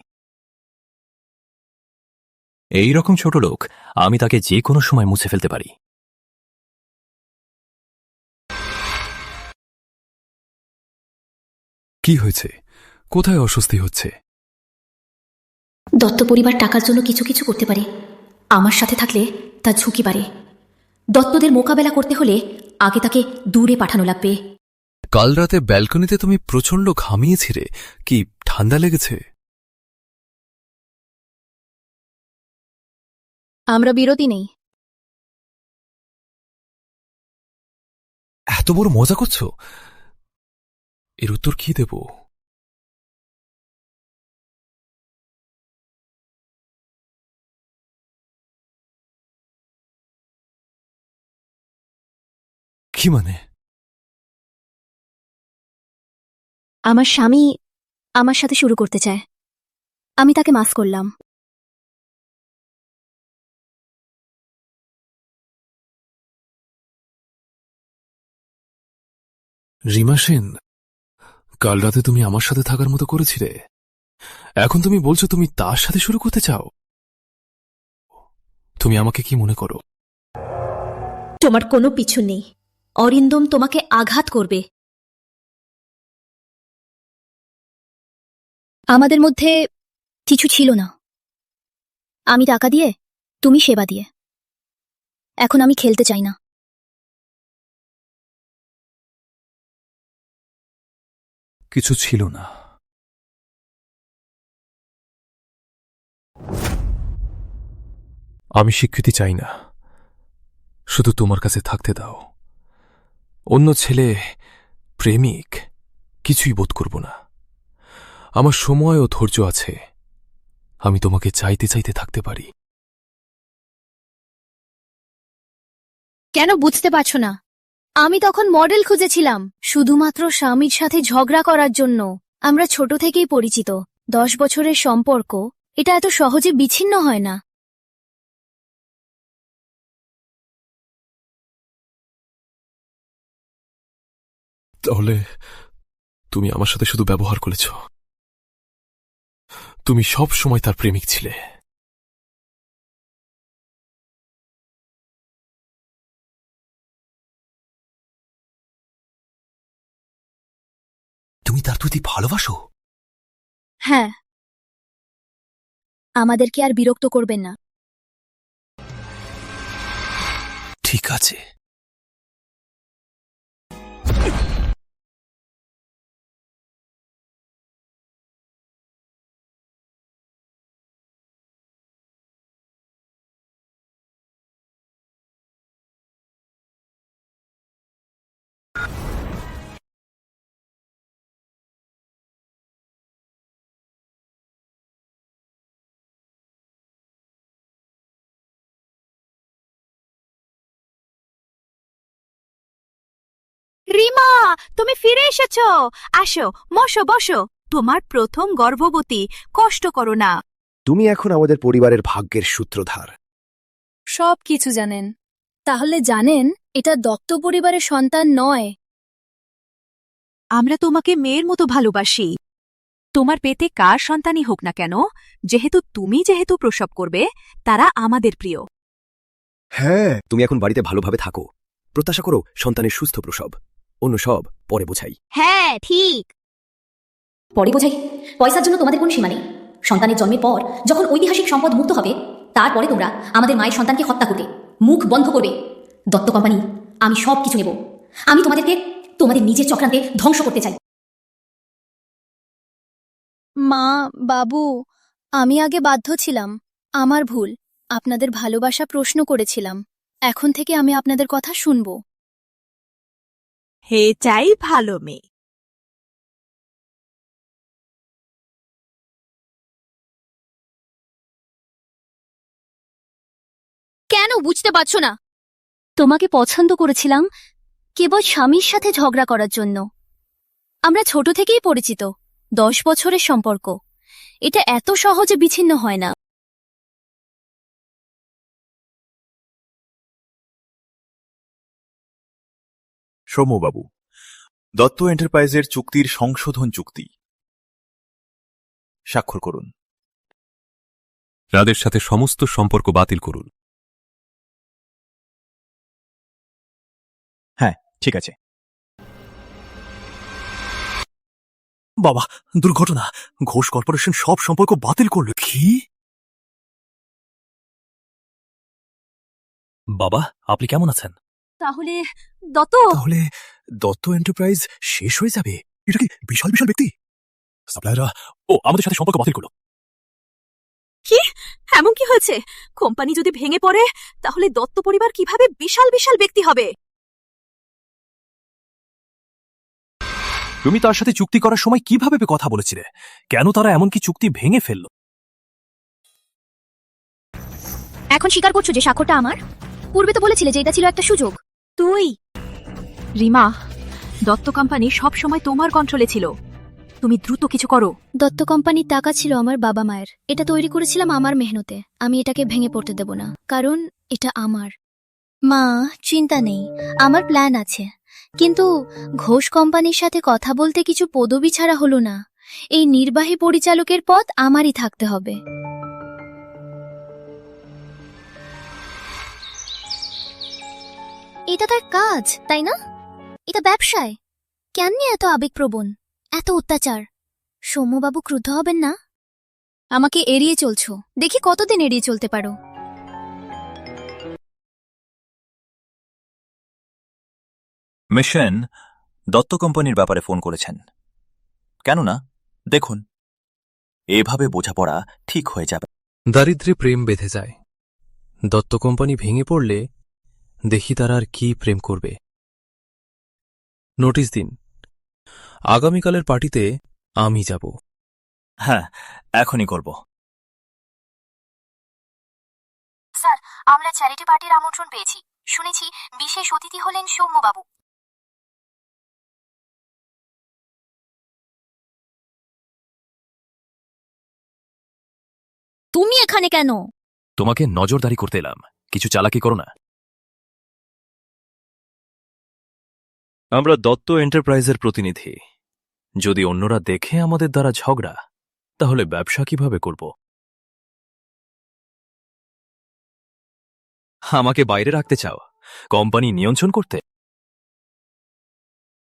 এই রকম ছোট লোক আমি তাকে যে কোনো সময় মুছে ফেলতে পারি। কি হয়েছে? কোথায় অস্বস্তি হচ্ছে? দত্ত পরিবার টাকার জন্য কিছু কিছু করতে পারে, আমার সাথে থাকলে তার ঝুঁকি বাড়ে। দত্তদের মোকাবেলা করতে হলে আগে তাকে দূরে পাঠানো লাগবে। কাল রাতে ব্যালকনিতে তুমি প্রচণ্ড ঘামিয়েছিলে, কি ঠান্ডা লেগেছে? আমরা বিরতি নেই। এত বড় মজা করছো? এর উত্তর কি দেব? কি মানে? আমার স্বামী আমার সাথে শুরু করতে চায়, আমি তাকে মাফ করলাম। রিমা সেন, কাল রাতে তুমি আমার সাথে থাকার মতো করেছিলে, এখন তুমি বলছো তুমি তার সাথে শুরু করতে চাও? তুমি আমাকে কি মনে করো? তোমার কোনো পিছু নেই। অরিন্দম তোমাকে আঘাত করবে। আমাদের মধ্যে কিছু ছিল না। আমি টাকা দিয়ে, তুমি সেবা দিয়ে। এখন আমি খেলতে চাই না। কিছু ছিল না। আমি স্বীকৃতি চাই না, শুধু তোমার কাছে থাকতে দাও। অন্য ছেলে, প্রেমিক কিছুই বোধ করব না। আমার সময় ও ধৈর্য আছে, আমি তোমাকে চাইতে চাইতে থাকতে পারি। কেন বুঝতে পারছো না? আমি তখন মডেল খুঁজেছিলাম, শুধুমাত্র স্বামীর সাথে ঝগড়া করার জন্য। আমরা ছোট থেকেই পরিচিত, 10 বছরের সম্পর্ক, এটা এত সহজে বিচ্ছিন্ন হয় না। তাহলে তুমি আমার সাথে শুধু ব্যবহার করেছ? তুমি সব সময় তার প্রেমিক ছিলে? তুমি তার প্রতি ভালোবাসো? হ্যাঁ। আমাদেরকে আর বিরক্ত করবেন না। ঠিক আছে। রিমা, তুমি ফিরে এসেছো। আসো, বসো বসো। তোমার প্রথম গর্ভবতী, কষ্ট করো না। তুমি এখন আমাদের পরিবারের ভাগ্যের সূত্রধার। সব কিছু জানেন। তাহলে জানেন এটা দত্ত পরিবারের সন্তান নয়। আমরা তোমাকে মেয়ের মতো ভালোবাসি। তোমার পেটে কার সন্তানই হোক না কেন, যেহেতু প্রসব করবে, তারা আমাদের প্রিয়। হ্যাঁ, তুমি এখন বাড়িতে ভালোভাবে থাকো। প্রত্যাশা করো সন্তানের সুস্থ প্রসব। অন্য সব পরে বোঝাই। হ্যাঁ, ঠিক। পরে বোঝাই, পয়সার জন্য তোমাদের কোনো সীমা নেই। সন্তানের জন্মের পর যখন ঐতিহাসিক সম্পদ মুক্ত হবে, তারপরে তোমরা আমাদের মায়ের সন্তানকে হত্যা করবে, মুখ বন্ধ করবে। দত্ত কোম্পানি, আমি সব কিছু নেব। আমি তোমাদেরকে তোমাদের নিজের চক্রান্তে ধ্বংস করতে চাই। মা, বাবু, আমি আগে বাধ্য ছিলাম, আমার ভুল। আপনাদের ভালোবাসা প্রশ্ন করেছিলাম। এখন থেকে আমি আপনাদের কথা শুনব। হে চাই ভালো মেয়ে। কেন বুঝতে পারছো না? তোমাকে পছন্দ করেছিলাম কেবল স্বামীর সাথে ঝগড়া করার জন্য। আমরা ছোট থেকেই পরিচিত, 10 বছরের সম্পর্ক, এটা এত সহজে বিচ্ছিন্ন হয় না। সৌম্যবাবু, দত্ত এন্টারপ্রাইজের চুক্তির সংশোধন চুক্তি স্বাক্ষর করুন। তাদের সাথে সমস্ত সম্পর্ক বাতিল করুন। ঠিক আছে। বাবা, দুর্ঘটনা! ঘোষ কর্পোরেশন সব সম্পর্ক বাতিল করল। কি? বাবা, আপনি কেমন আছেন? তাহলে দত্ত তাহলে দত্ত এন্টারপ্রাইজ শেষ হয়ে যাবে? এটা কি বিশাল বিশাল ব্যক্তি সাপ্লায়াররা আমাদের সাথে সম্পর্ক বাতিল করলো। কি এমন কি হয়েছে? কোম্পানি যদি ভেঙে পড়ে তাহলে দত্ত পরিবার কিভাবে বিশাল বিশাল ব্যক্তি হবে? তুমি তার সাথে চুক্তি করার সময় কিভাবে কথা বলেছিলে? কেন তারা এমনকি চুক্তি ভেঙে ফেলল? এখন স্বীকার করছো যে স্বাক্ষরটা আমার? পূর্বে তো বলেছিলে যে এটা ছিল একটা সুযোগ। তুই রিমা, দত্ত কোম্পানি সব সময় তোমার কন্ট্রোলে ছিল। তুমি দ্রুত কিছু করো। দত্ত কোম্পানির টাকা ছিল আমার বাবা মায়ের। এটা তৈরি করেছিলাম আমার মেহনতে। আমি এটাকে ভেঙে পড়তে দেব না, কারণ এটা আমার। মা, চিন্তা নেই, আমার প্ল্যান আছে। কিন্তু ঘোষ কোম্পানির সাথে কথা বলতে কিছু পদবি ছাড়া হলো না। এই নির্বাহী পরিচালকের পদ আমারই থাকতে হবে। এটা তার কাজ, তাই না? এটা ব্যবসায়। কেন নিয়ে এত আবেগপ্রবণ, এত অত্যাচার? সৌম্যবাবু ক্রুদ্ধ হবেন না? আমাকে এড়িয়ে চলছো, দেখি কতদিন এড়িয়ে চলতে পারো। মিশন দত্ত কোম্পানির ব্যাপারে ফোন করেছেন। কেননা দেখুন, এভাবে বোঝাপড়া ঠিক হয়ে যাবে। দারিদ্র্যে প্রেম বেঁধে যায়। দত্ত কোম্পানি ভেঙে পড়লে দেখি তারা আর কি প্রেম করবে। নোটিশ দিন, আগামীকালের পার্টিতে আমি যাব। হ্যাঁ, এখনই করব। স্যার, আমরা চ্যারিটি পার্টির আমন্ত্রণ পেয়েছি। শুনেছি বিশেষ অতিথি হলেন সৌম্যবাবু। তুমি এখানে কেন? তোমাকে নজরদারি করতে এলাম, কিছু চালাকি করো না। আমরা দত্ত এন্টারপ্রাইজের প্রতিনিধি। যদি অন্যরা দেখে আমাদের দ্বারা ঝগড়া, তাহলে ব্যবসা কিভাবে করব? আমাকে বাইরে রাখতে চাও কোম্পানি নিয়ন্ত্রণ করতে?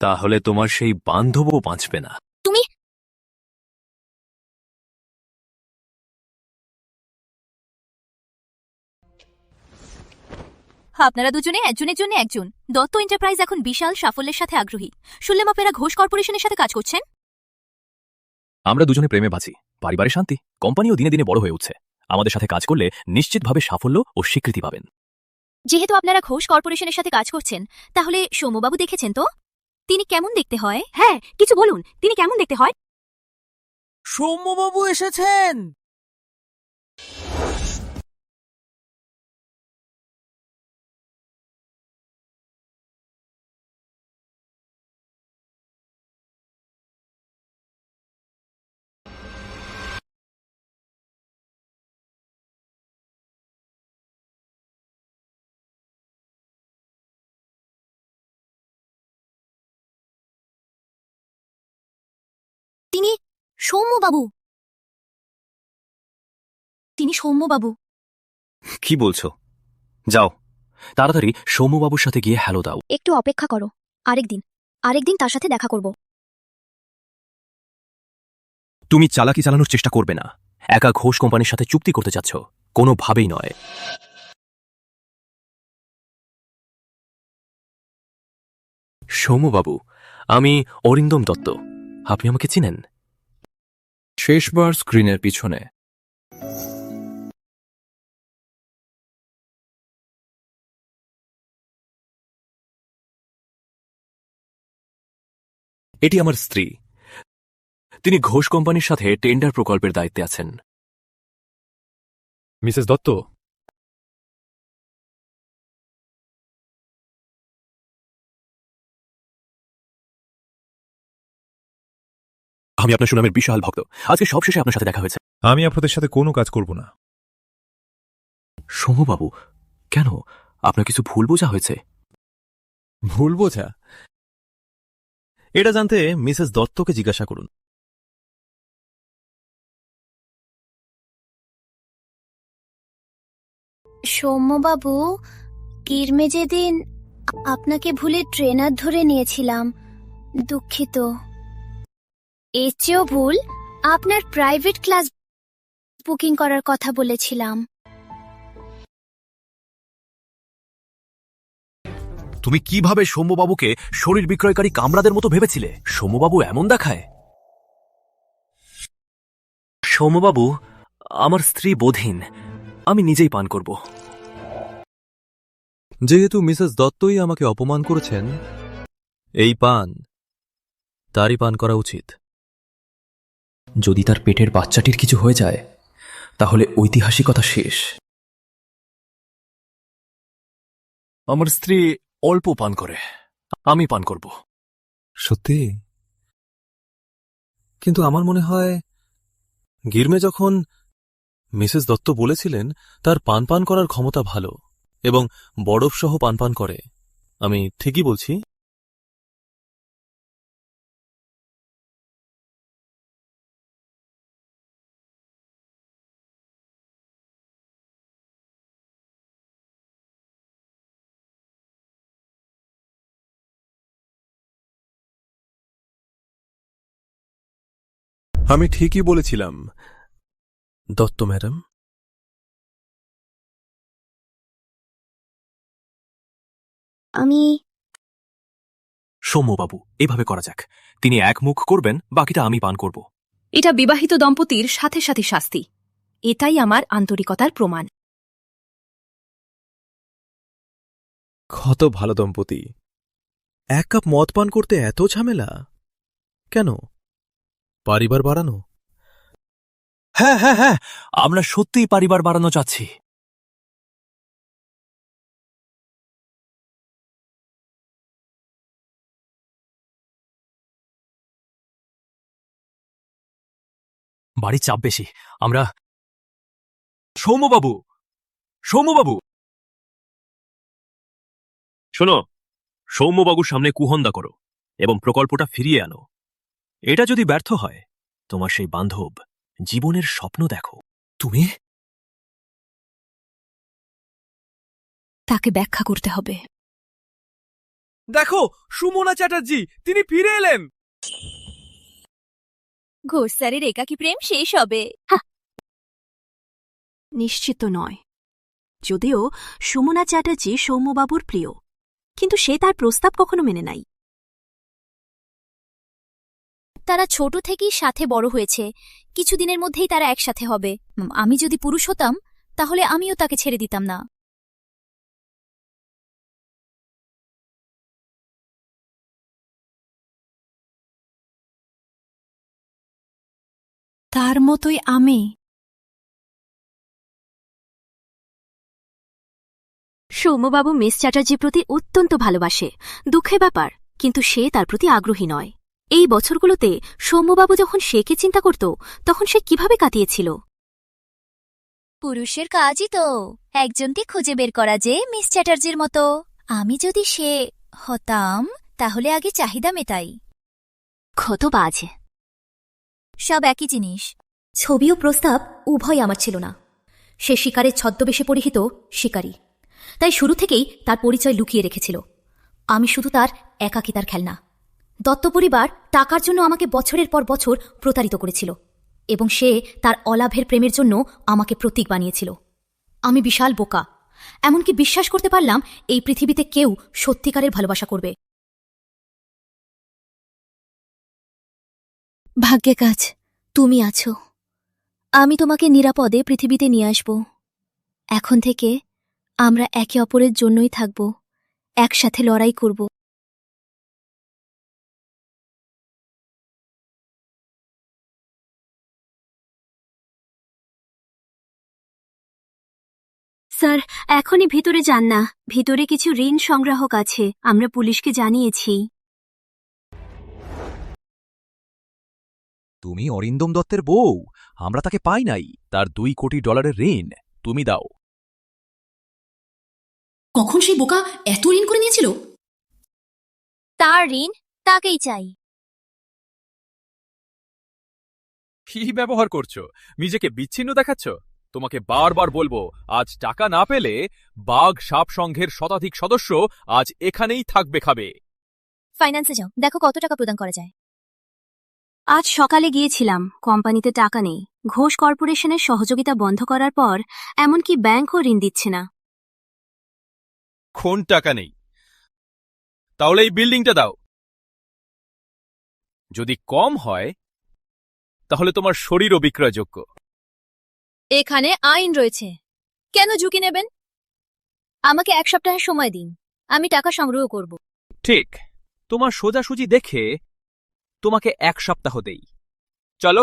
তাহলে তোমার সেই বান্ধবও বাঁচবে না। তুমি আপনারা দুজনে একজনের জন্য একজন। দত্ত এন্টারপ্রাইজ এখন বিশাল সাফল্যের সাথে আগ্রহী। শুনলাম আপনারা ঘোষ কর্পোরেশনের সাথে কাজ করছেন। আমরা দুজনে প্রেমে বাঁচি, পরিবারে শান্তি, কোম্পানিও দিনে দিনে বড় হয়ে উঠছে। আমাদের সাথে কাজ করলে নিশ্চিতভাবে সাফল্য ও স্বীকৃতি পাবেন। যেহেতু আপনারা ঘোষ কর্পোরেশনের সাথে কাজ করছেন, তাহলে সৌম্যবাবু দেখেছেন তো? তিনি কেমন দেখতে হয়? হ্যাঁ, কিছু বলুন, তিনি কেমন দেখতে হয়? সৌম্যবাবু এসেছেন। তিনি সৌম্যবাবু। তিনি সৌম্যবাবু। কি বলছো? যাও, তাড়াতাড়ি সৌম্যবাবুর সাথে গিয়ে হ্যালো দাও। একটু অপেক্ষা করো, আরেকদিন তার সাথে দেখা করব। তুমি চালাকি চালানোর চেষ্টা করবে না। একা ঘোষ কোম্পানির সাথে চুক্তি করতে চাচ্ছ, কোনোভাবেই নয়। সৌম্যবাবু, আমি অরিন্দম দত্ত। আপনি আমাকে চিনেন? শেষবার স্ক্রিনের পিছনে। এটি আমার স্ত্রী। তিনি ঘোষ কোম্পানির সাথে টেন্ডার প্রকল্পের দায়িত্বে আছেন। মিসেস দত্ত, আমি আপনার সুনামের বিশাল ভক্ত। আজকে সবশেষে আপনার সাথে দেখা হয়েছে। আমি আপনাদের সাথে কোনো কাজ করব না। সৌম্যবাবু, কেন? আপনার কিছু ভুল বোঝা হয়েছে? ভুল বোঝা? এটা জানতে মিসেস দত্তকে জিজ্ঞাসা করুন। সৌম্যবাবু, কিরমে যেদিন আপনাকে ভুলে ট্রেনার ধরে নিয়েছিলাম, দুঃখিত। এর চেয়েও ভুল, আপনার প্রাইভেট ক্লাস বুকিং করার কথা বলেছিলাম। তুমি কিভাবে সৌম্যবাবুকে শরীর বিক্রয়কারী কামরাদের মতো ভেবেছিলে? সৌম্যবাবু এমন দেখায়? সৌম্যবাবু, আমার স্ত্রী বোধহীন, আমি নিজেই পান করব। যেহেতু মিসেস দত্তই আমাকে অপমান করেছেন, এই পান তারই পান করা উচিত। যদি তার পেটের বাচ্চাটির কিছু হয়ে যায় তাহলে ঐতিহাসিকতা শেষ। আমার স্ত্রী অল্প পান করে, আমি পান করব। সত্যি? কিন্তু আমার মনে হয় গিরমে যখন মিসেস দত্ত বলেছিলেন তার পান করার ক্ষমতা ভালো এবং বরফসহ পান করে, আমি ঠিকই বলছি? আমি ঠিকই বলেছিলাম, দত্ত ম্যাডাম। আমি সৌম্যবাবু, এভাবে করা যাক। তিনি এক মুখ করবেন, বাকিটা আমি পান করব। এটা বিবাহিত দম্পতির সাথে সাথে শাস্তি। এটাই আমার আন্তরিকতার প্রমাণ। কত ভালো দম্পতি। এক কাপ মদ পান করতে এত ঝামেলা কেন? পরিবার বাড়ানো? হ্যাঁ হ্যাঁ হ্যাঁ, আমরা সত্যিই পরিবার বাড়ানো চাচ্ছি। বাড়ির চাপ বেশি, আমরা... সৌম্যবাবু, সৌম্যবাবু শোনো, সৌম্যবাবুর সামনে কুহন্দা করো এবং প্রকল্পটা ফিরিয়ে আনো। এটা যদি ব্যর্থ হয়, তোমার সেই বান্ধব জীবনের স্বপ্ন দেখো। তুমি তাকে ব্যাখ্যা করতে হবে। দেখো, সুমনা চ্যাটার্জি, তিনি ফিরে এলেন। ঘোষ স্যারের একাকী প্রেম শেষ হবে। নিশ্চিত নয়। যদিও সুমনা চ্যাটার্জি সৌম্যবাবুর প্রিয়, কিন্তু সে তার প্রস্তাব কখনো মেনে নাই। তারা ছোট থেকেই সাথে বড় হয়েছে, কিছুদিনের মধ্যেই তারা একসাথে হবে। আমি যদি পুরুষ হতাম তাহলে আমিও তাকে ছেড়ে দিতাম না। তার মতোই আমি। সৌম্যবাবু মিস চ্যাটার্জির প্রতি অত্যন্ত ভালোবাসে। দুঃখের ব্যাপার, কিন্তু সে তার প্রতি আগ্রহী নয়। এই বছরগুলোতে সৌম্যবাবু যখন সেকে চিন্তা করত, তখন সে কিভাবে কাটিয়েছিল? পুরুষের কাজই তো একজনকে খুঁজে বের করা, যে মিস চ্যাটার্জির মতো। আমি যদি সে হতাম তাহলে আগে চাহিদা মেটাই। কত বাজে। সব একই জিনিস। ছবি ও প্রস্তাব উভয় আমার ছিল না। সে শিকারের ছদ্মবেশে পরিহিত শিকারী, তাই শুরু থেকেই তার পরিচয় লুকিয়ে রেখেছিল। আমি শুধু তার একাকিতার খেলনা। দত্ত পরিবার টাকার জন্য আমাকে বছরের পর বছর প্রতারিত করেছিল এবং সে তার অলাভের প্রেমের জন্য আমাকে প্রতীক বানিয়েছিল। আমি বিশাল বোকা, এমনকি বিশ্বাস করতে পারলাম এই পৃথিবীতে কেউ সত্যিকারের ভালোবাসা করবে। ভাগ্যে কাজ তুমি আছো। আমি তোমাকে নিরাপদে পৃথিবীতে নিয়ে আসব। এখন থেকে আমরা একে অপরের জন্যই থাকব, একসাথে লড়াই করব। স্যার, এখনই ভিতরে যান না। ভিতরে কিছু ঋণ সংগ্রাহক আছে, আমরা পুলিশকে জানিয়েছি। তুমি অরিন্দম দত্তের বউ। আমরা তাকে পাই নাই। তার $2 কোটি ঋণ তুমি দাও। কখন সেই বোকা এত ঋণ করে নিয়েছিল? তার ঋণ তাকেই চাই। কি ব্যবহার করছো? নিজেকে বিচ্ছিন্ন দেখাচ্ছ? তোমাকে বারবার বলবো, আজ টাকা না পেলে বাঘ সাপ সংঘের শতাধিক সদস্য আজ এখানেই থাকবে খাবে। ফাইন্যান্সে যাও, দেখো কত টাকা প্রদান করা যায়। আজ সকালে গিয়েছিলাম, কোম্পানিতে টাকা নেই। ঘোষ কর্পোরেশনের সহযোগিতা বন্ধ করার পর এমনকি ব্যাংকও ঋণ দিচ্ছে না। কোন টাকা নেই? তাহলে এই বিল্ডিংটা দাও। যদি কম হয় তাহলে তোমার শরীরও বিক্রয়যোগ্য। এখানে আইন রয়েছে, কেন ঝুঁকি নেবেন? আমাকে 1 সপ্তাহের সময় দিন, আমি টাকা সংগ্রহ করব। ঠিক, তোমার সোজাসুজি দেখে তোমাকে 1 সপ্তাহ দেই। চলো।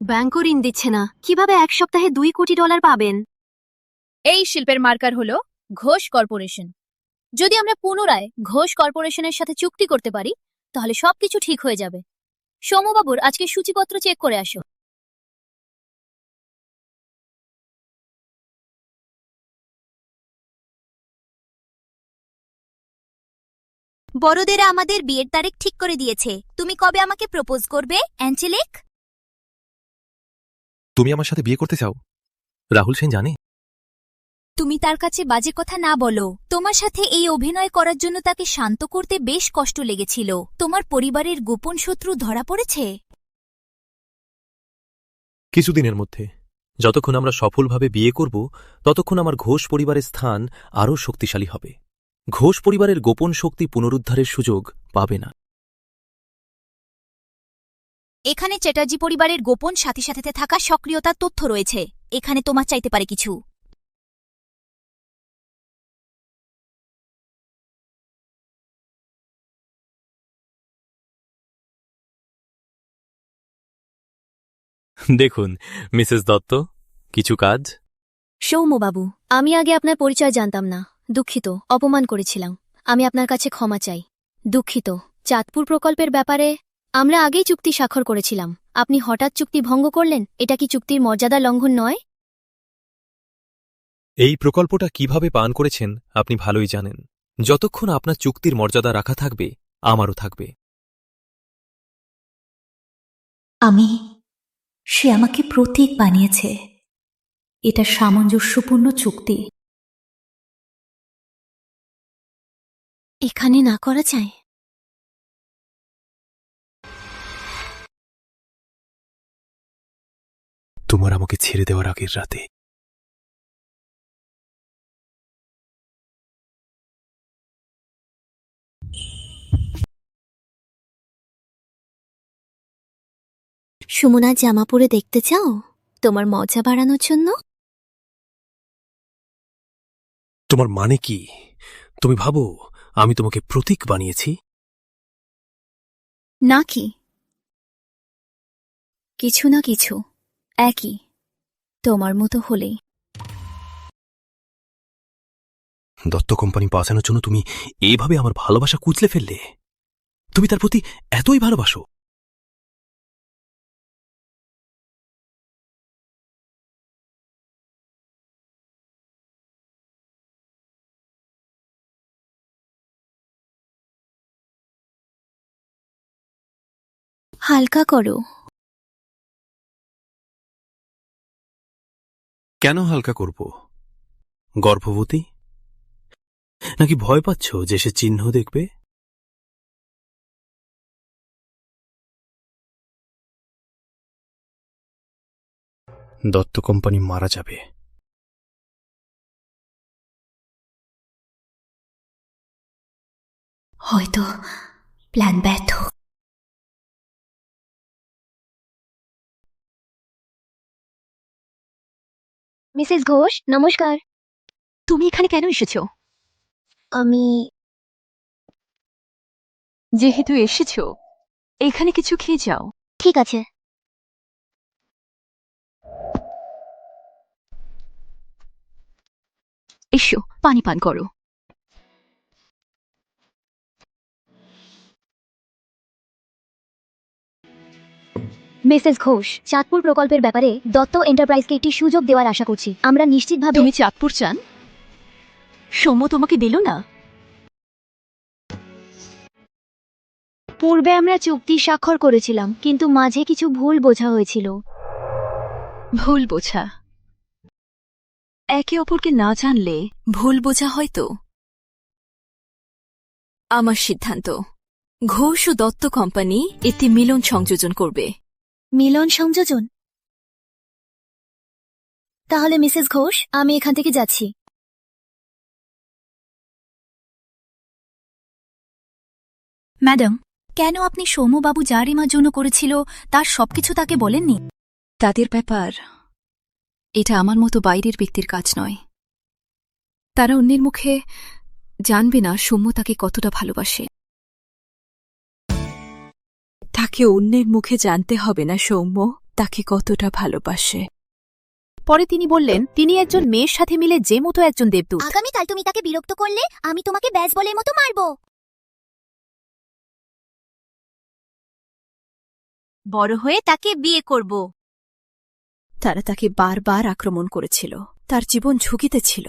ব্যাংকও ঋণ দিচ্ছে না, কিভাবে 1 সপ্তাহে $2 কোটি পাবেন? এই শিল্পের মার্কার হলো ঘোষ কর্পোরেশন। যদি আমরা পুনরায় ঘোষ কর্পোরেশনের সাথে চুক্তি করতে পারি তাহলে সবকিছু ঠিক হয়ে যাবে। সোমবাবুর আজকে সূচিপত্র চেক করে আসো। বড়দেরা আমাদের বিয়ের তারিখ ঠিক করে দিয়েছে। তুমি কবে আমাকে প্রপোজ করবে, অ্যাঞ্জেলিক? তুমি আমার সাথে বিয়ে করতে চাও? রাহুল সেন জানে? তুমি তার কাছে বাজে কথা না বলো। তোমার সাথে এই অভিনয় করার জন্য তাকে শান্ত করতে বেশ কষ্ট লেগেছিল। তোমার পরিবারের গোপন শত্রু ধরা পড়েছে? কিছুদিনের মধ্যে। যতক্ষণ আমরা সফলভাবে বিয়ে করব ততক্ষণ আমার ঘোষ পরিবারের স্থান আরও শক্তিশালী হবে। ঘোষ পরিবারের গোপন শক্তি পুনরুদ্ধারের সুযোগ পাবে না। এখানে চ্যাটার্জি পরিবারের গোপন সাথে সাথে থাকা সক্রিয়তার তথ্য রয়েছে। এখানে তোমার চাইতে পারে কিছু। দেখুন মিসেস দত্ত, কিছু কাজ। সৌম্যবাবু, আমি আগে আপনার পরিচয় জানতাম না। দুঃখিত, অপমান করেছিলাম। আমি আপনার কাছে ক্ষমা চাই। দুঃখিত। চাঁদপুর প্রকল্পের ব্যাপারে আমরা আগেই চুক্তি স্বাক্ষর করেছিলাম। আপনি হঠাৎ চুক্তি ভঙ্গ করলেন, এটা কি চুক্তির মর্যাদা লঙ্ঘন নয়? এই প্রকল্পটা কিভাবে পান করেছেন আপনি ভালোই জানেন। যতক্ষণ আপনার চুক্তির মর্যাদা রাখা থাকবে, আমারও থাকবে। সে আমাকে প্রতীক বানিয়েছে। এটা সামঞ্জস্যপূর্ণ চুক্তি। এখানে না করা চাই। তোমার আমাকে ছেড়ে দেওয়ার আগের রাতে সুমনা জামা পরে দেখতে চাও তোমার মজা বাড়ানোর জন্য? তোমার মানে কি? তুমি ভাবো আমি তোমাকে প্রতীক বানিয়েছি? নাকি কিছু না কিছু একই, তোমার মতো হলেই। দত্ত কোম্পানি বাঁচানোর জন্য তুমি এইভাবে আমার ভালোবাসা কুচলে ফেললে? তুমি তার প্রতি এতই ভালোবাসো? হালকা করো। কেন হালকা করব? গর্ভবতী? নাকি ভয় পাচ্ছ যে সে চিহ্ন দেখবে? দত্ত কোম্পানি মারা যাবে। হয়তো প্ল্যান ব্যর্থ। মিসেস ঘোষ, নমস্কার। তুমি এখানে কেন এসেছো? আমি যেহেতু এসেছো, এখানে কিছু খেয়ে যাও। ঠিক আছে। এসো, পানি পান করো। মিসেস ঘোষ, চাঁদপুর প্রকল্পের ব্যাপারে দত্ত এন্টারপ্রাইজকে একটি সুযোগ দেওয়ার আশা করছি। আমরা নিশ্চিতভাবে। তুমি চাঁদপুর চান? সৌম্য তোমাকে দিল না? পূর্বে আমরা চুক্তি স্বাক্ষর করেছিলাম, কিন্তু মাঝে কিছু ভুল বোঝা হয়েছিল। ভুল বোঝা। একে অপরকে না জানলে ভুল বোঝা হয়তো। আমার সিদ্ধান্ত, ঘোষ ও দত্ত কোম্পানি একটি মিলন সংযোজন করবে। মিলন সংযোজন? তাহলে মিসেস ঘোষ, আমি এখান থেকে যাচ্ছি। ম্যাডাম, কেন আপনি সৌম্যবাবু যা রিমার জন্য করেছিল তার সবকিছু তাকে বলেননি? তাদের ব্যাপার, এটা আমার মতো বাইরের ব্যক্তির কাজ নয়। তারা অন্যের মুখে জানবে না সৌম্য তাকে কতটা ভালোবাসে। তাকে অন্যের মুখে জানতে হবে না সৌম্য তাকে কতটা ভালোবাসে। পরে তিনি বললেন তিনি একজন মেয়ের সাথে মিলে যে মতো একজন দেবদূত। আগামীকাল তুমি তাকে বিরক্ত করলে আমি তোমাকে বেসবলের মতো মারবো। বড় হয়ে তাকে বিয়ে করব। তারা তাকে বারবার আক্রমণ করেছিল, তার জীবন ঝুঁকিতে ছিল।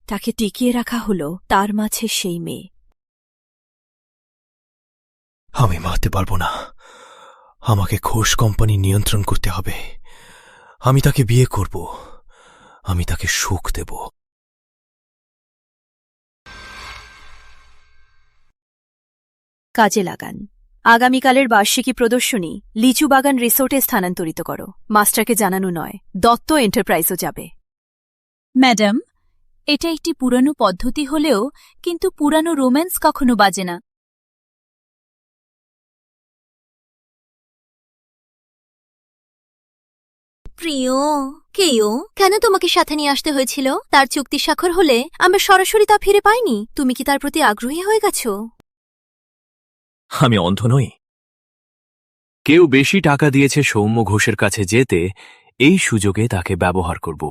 তাকে টিকিয়ে রাখা হল তার মাঝে সেই মেয়ে। আমি মারতে পারবো না। আমাকে ঘোষ কোম্পানি নিয়ন্ত্রণ করতে হবে। আমি তাকে বিয়ে করব, আমি তাকে সুখ দেব। কাজে লাগান। আগামীকালের বার্ষিকী প্রদর্শনী লিচু বাগান রিসোর্টে স্থানান্তরিত করো। মাস্টারকে জানানো নয়, দত্ত এন্টারপ্রাইজও যাবে। ম্যাডাম, এটা একটি পুরানো পদ্ধতি হলেও কিন্তু পুরানো রোম্যান্স কখনো বাজে না। প্রিয়, কেউ কেন তোমাকে সাথে নিয়ে আসতে হয়েছিল? তার চুক্তি স্বাক্ষর হলে আমরা সরাসরি তা ফিরে পাইনি। তুমি কি তার প্রতি আগ্রহী হয়ে গেছো? আমি অন্ধ নই। কেউ বেশি টাকা দিয়েছে সৌম্য ঘোষের কাছে যেতে, এই সুযোগে তাকে ব্যবহার করব।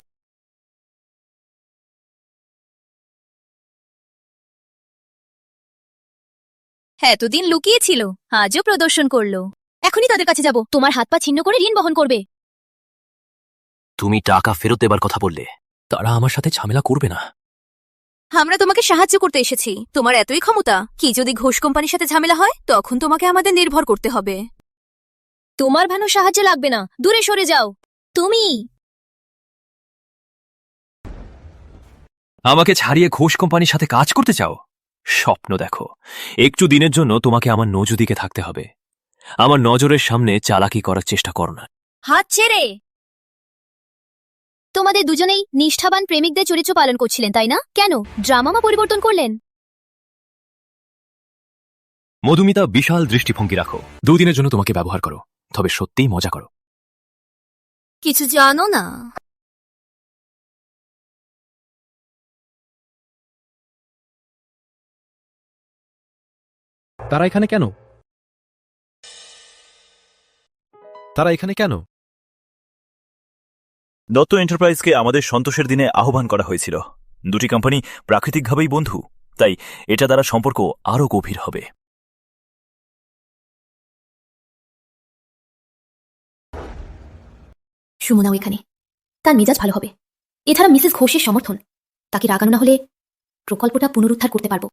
এতদিন লুকিয়েছিল, আজও প্রদর্শন করলো। এখনই তাদের কাছে যাব, তোমার হাত পা ছিন্ন করে ঋণ বহন করবে। তুমি টাকা ফেরত দেবার কথা বললে, তারা আমার সাথে ঝামেলা করবে না। আমরা তোমাকে সাহায্য করতে এসেছি। তোমার এতই ক্ষমতা, কি যদি ঘোষ কোম্পানির সাথে ঝামেলা হয় তখন তোমাকে আমাদের নির্ভর করতে হবে। তোমার ভানো সাহায্য লাগবে না, দূরে সরে যাও। তুমি আমাকে ছাড়িয়ে ঘোষ কোম্পানির সাথে কাজ করতে চাও? স্বপ্ন দেখো। একটু দিনের জন্য তোমাকে আমার নজরদিকে থাকতে হবে। আমার নজরের সামনে চালাকি করার চেষ্টা করো না। হাত ছেড়ে। তোমাদের দুজনেই নিষ্ঠাবান প্রেমিকদের চরিত্র পালন করছিলেন, তাই না? কেন ড্রামা পরিবর্তন করলেন? মধুমিতা, বিশাল দৃষ্টিভঙ্গি রাখো। দুদিনের জন্য তোমাকে ব্যবহার করো, তবে সত্যিই মজা করো। কিছু জানো না। তারা এখানে কেন? তারা এখানে কেন? দত্ত এন্টারপ্রাইজকে আমাদের সন্তোষের দিনে আহ্বান করা হয়েছিল। দুটি কোম্পানি প্রাকৃতিকভাবেই বন্ধু, তাই এটা দ্বারা সম্পর্ক আরও গভীর হবে। সুমনাও এখানে, তার মেজাজ ভালো হবে। এছাড়া মিসেস ঘোষের সমর্থন, তাকে রাগানো না হলে প্রকল্পটা পুনরুদ্ধার করতে পারব।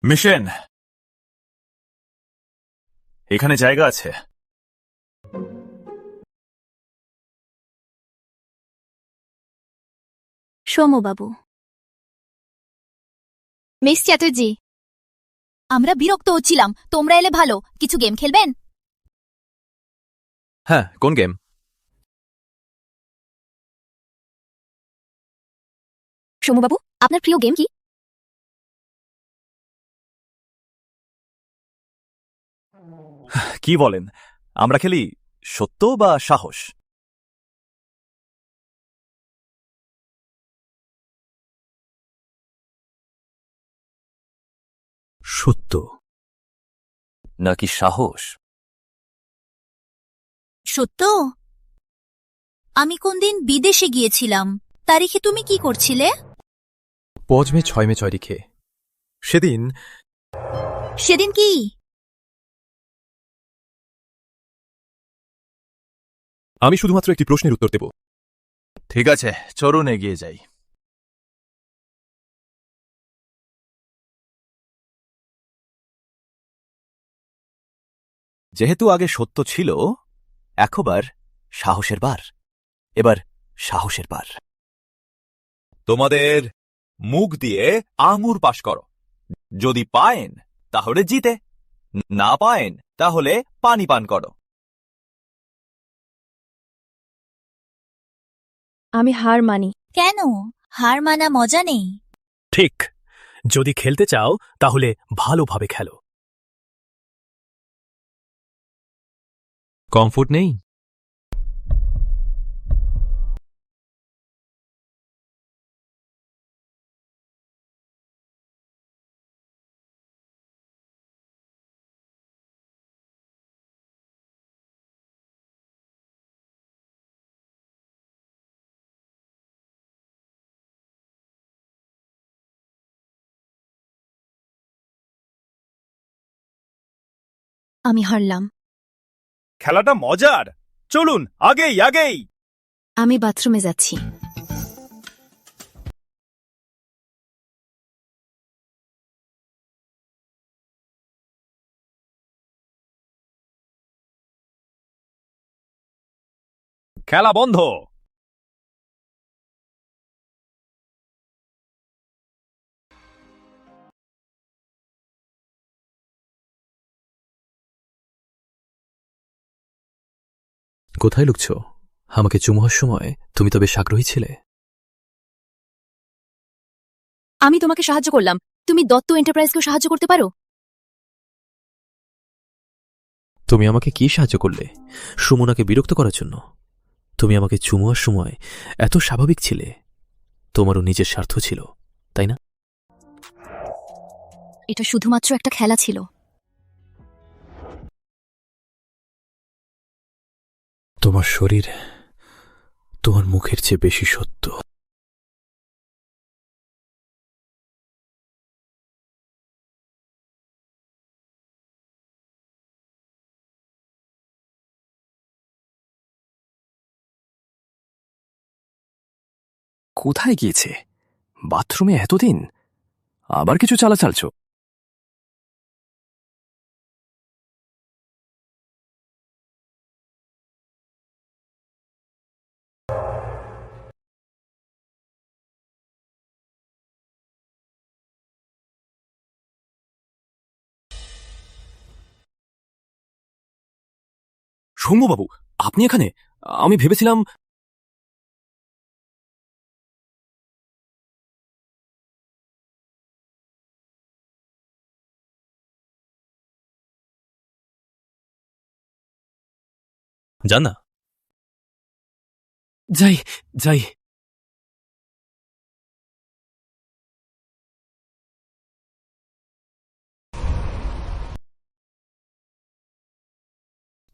মিশেন, এখানে জায়গা আছে। সৌম্যবাবু। মিস চ্যাটার্জি, আমরা বিরক্ত হচ্ছিলাম, তোমরা এলে ভালো। কিছু গেম খেলবেন? হ্যাঁ, কোন গেম? সৌম্যবাবু, আপনার প্রিয় গেম কি? কি বলেন, আমরা খেলি সত্য বা সাহস? সত্য নাকি সাহস? সত্য? আমি কোনদিন বিদেশে গিয়েছিলাম, তারিখে তুমি কি করছিলে? 5 মে 6 মে 6 তারিখে। সেদিন কি? আমি শুধুমাত্র একটি প্রশ্নের উত্তর দেব। ঠিক আছে, চলুন এগিয়ে যাই। যেহেতু আগে সত্য ছিল, একবার সাহসের বার। এবার সাহসের বার। তোমাদের মুখ দিয়ে আঙুর পাশ করো। যদি পায়েন তাহলে জিতে, না পায়েন তাহলে পানি পান করো। আমি হার মানি। কেন? হার মানা মজা নেই। ঠিক, যদি খেলতে চাও তাহলে ভালোভাবে খেলো। কমফোর্ট নেই? আমি হারলাম। খেলাটা মজার, চলুন আগেই আগেই। আমি বাথরুমে যাচ্ছি। খেলা বন্ধ। কোথায় লুকছো? আমাকে চুমু হওয়ার সময় তুমি তো বেশ আগ্রহী ছিলে। আমি তোমাকে সাহায্য করলাম, তুমি দত্ত এন্টারপ্রাইজকেও সাহায্য করতে পারো। তুমি আমাকে কি সাহায্য করলে? সুমনাকে বিরক্ত করার জন্য? তুমি আমাকে চুমু হওয়ার সময় এত স্বাভাবিক ছিলে। তোমারও নিজের স্বার্থ ছিল, তাই না? এটা শুধুমাত্র একটা খেলা ছিল। তোমার শরীর তোমার মুখের চেয়ে বেশি সত্য। কোথায় গিয়েছে? বাথরুমে এতদিন, আবার কিছু চালাচালছ? সৌম্যবাবু, আপনি এখানে? আমি ভেবেছিলাম। জান না, যাই যাই।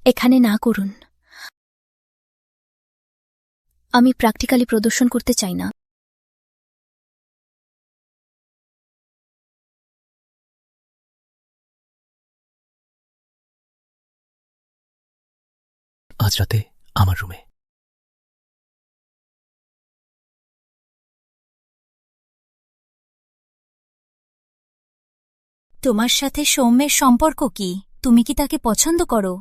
এখানে না করুন। আমি প্র্যাকটিক্যালি প্রদর্শন করতে চাই না। আজ রাতে আমার রুমে। তোমার সাথে সৌম্যের সম্পর্ক কি? তুমি কি তাকে পছন্দ করো?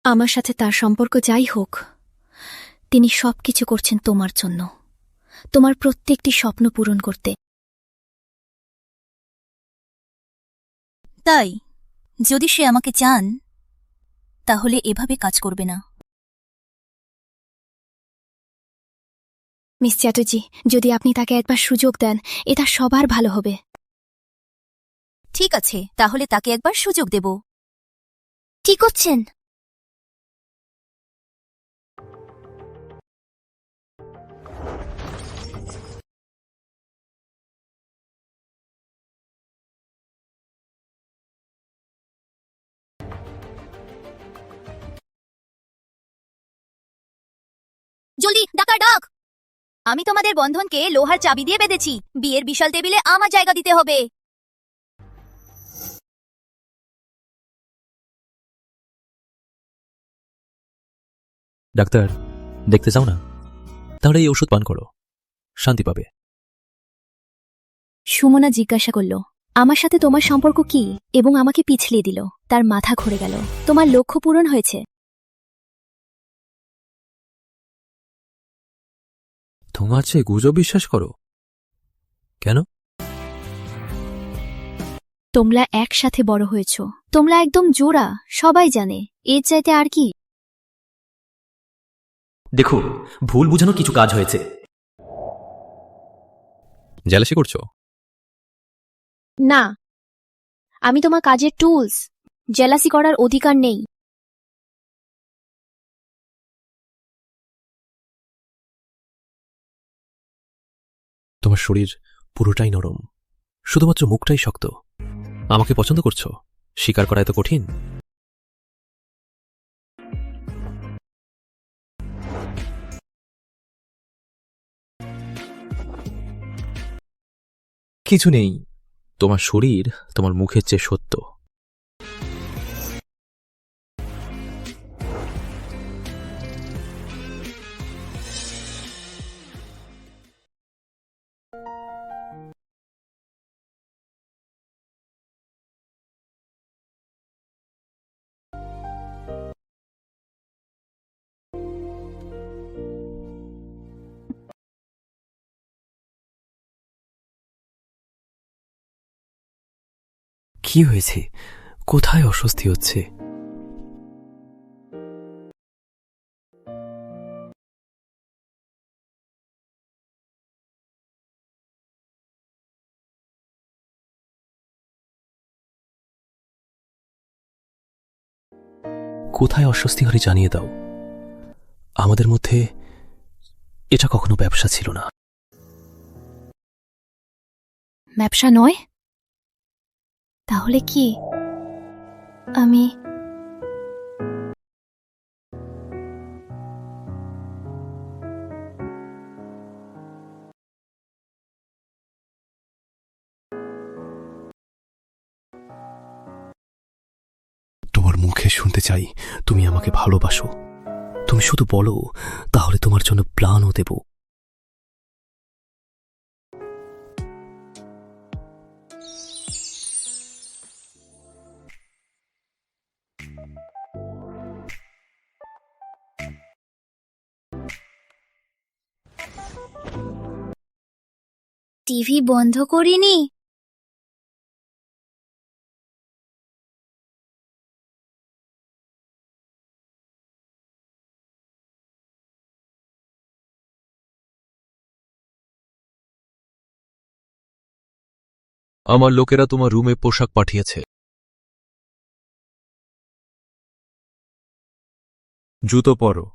আমার সাথে তার সম্পর্ক যাই হোক, তিনি সবকিছু করছেন তোমার জন্য, তোমার প্রত্যেকটি স্বপ্ন পূরণ করতে। তাই যদি সে আমাকে চান তাহলে এভাবে কাজ করবে না। মিস চ্যাটার্জি, যদি আপনি তাকে একবার সুযোগ দেন, এটা সবার ভালো হবে। ঠিক আছে, তাহলে তাকে একবার সুযোগ দেব। কি করছেন? জলদি ডাক্তার ডাক। আমি তোমাদের বন্ধনকে লোহার চাবি দিয়ে বেঁধেছি। বিয়ের বিশাল টেবিলে আমার জায়গা দিতে হবে। ডাক্তার, দেখতে চাও না? তাহলে এই ওষুধ পান করো, শান্তি পাবে। সুমনা জিজ্ঞাসা করল, আমার সাথে তোমার সম্পর্ক কি এবং আমাকে পিছলিয়ে দিল, তার মাথা ঘুরে গেল। তোমার লক্ষ্য পূরণ হয়েছে। তোমার চেয়ে গুজব বিশ্বাস করো কেন? তোমরা একসাথে বড় হয়েছ, তোমরা একদম জোড়া, সবাই জানে। এর চাইতে আর কি? দেখুন, ভুল বুঝানো কিছু কাজ হয়েছে। জেলাসি করছো? না, আমি তোমার কাজের টুলস, জেলাসি করার অধিকার নেই। তোমার শরীর পুরোটাই নরম, শুধুমাত্র মুখটাই শক্ত। আমাকে পছন্দ করছো, স্বীকার করা এত কঠিন? কিছু নেই, তোমার শরীর তোমার মুখের চেয়ে সত্য। কি হয়েছে? কোথায় অস্বস্তি হচ্ছে? কোথায় অস্বস্তি হলে জানিয়ে দাও। আমাদের মধ্যে এটা কখনো ব্যবসা ছিল না। ব্যবসা নয়? তাহলে কি? আমি তোমার মুখে শুনতে চাই তুমি আমাকে ভালোবাসো। তুমি শুধু বলো, তাহলে তোমার জন্য প্রাণও দেব। টিভি বন্ধ করিনি। আমার লোকেরা তোমার রুমে পোশাক পাঠিয়েছে। জুতো পরো।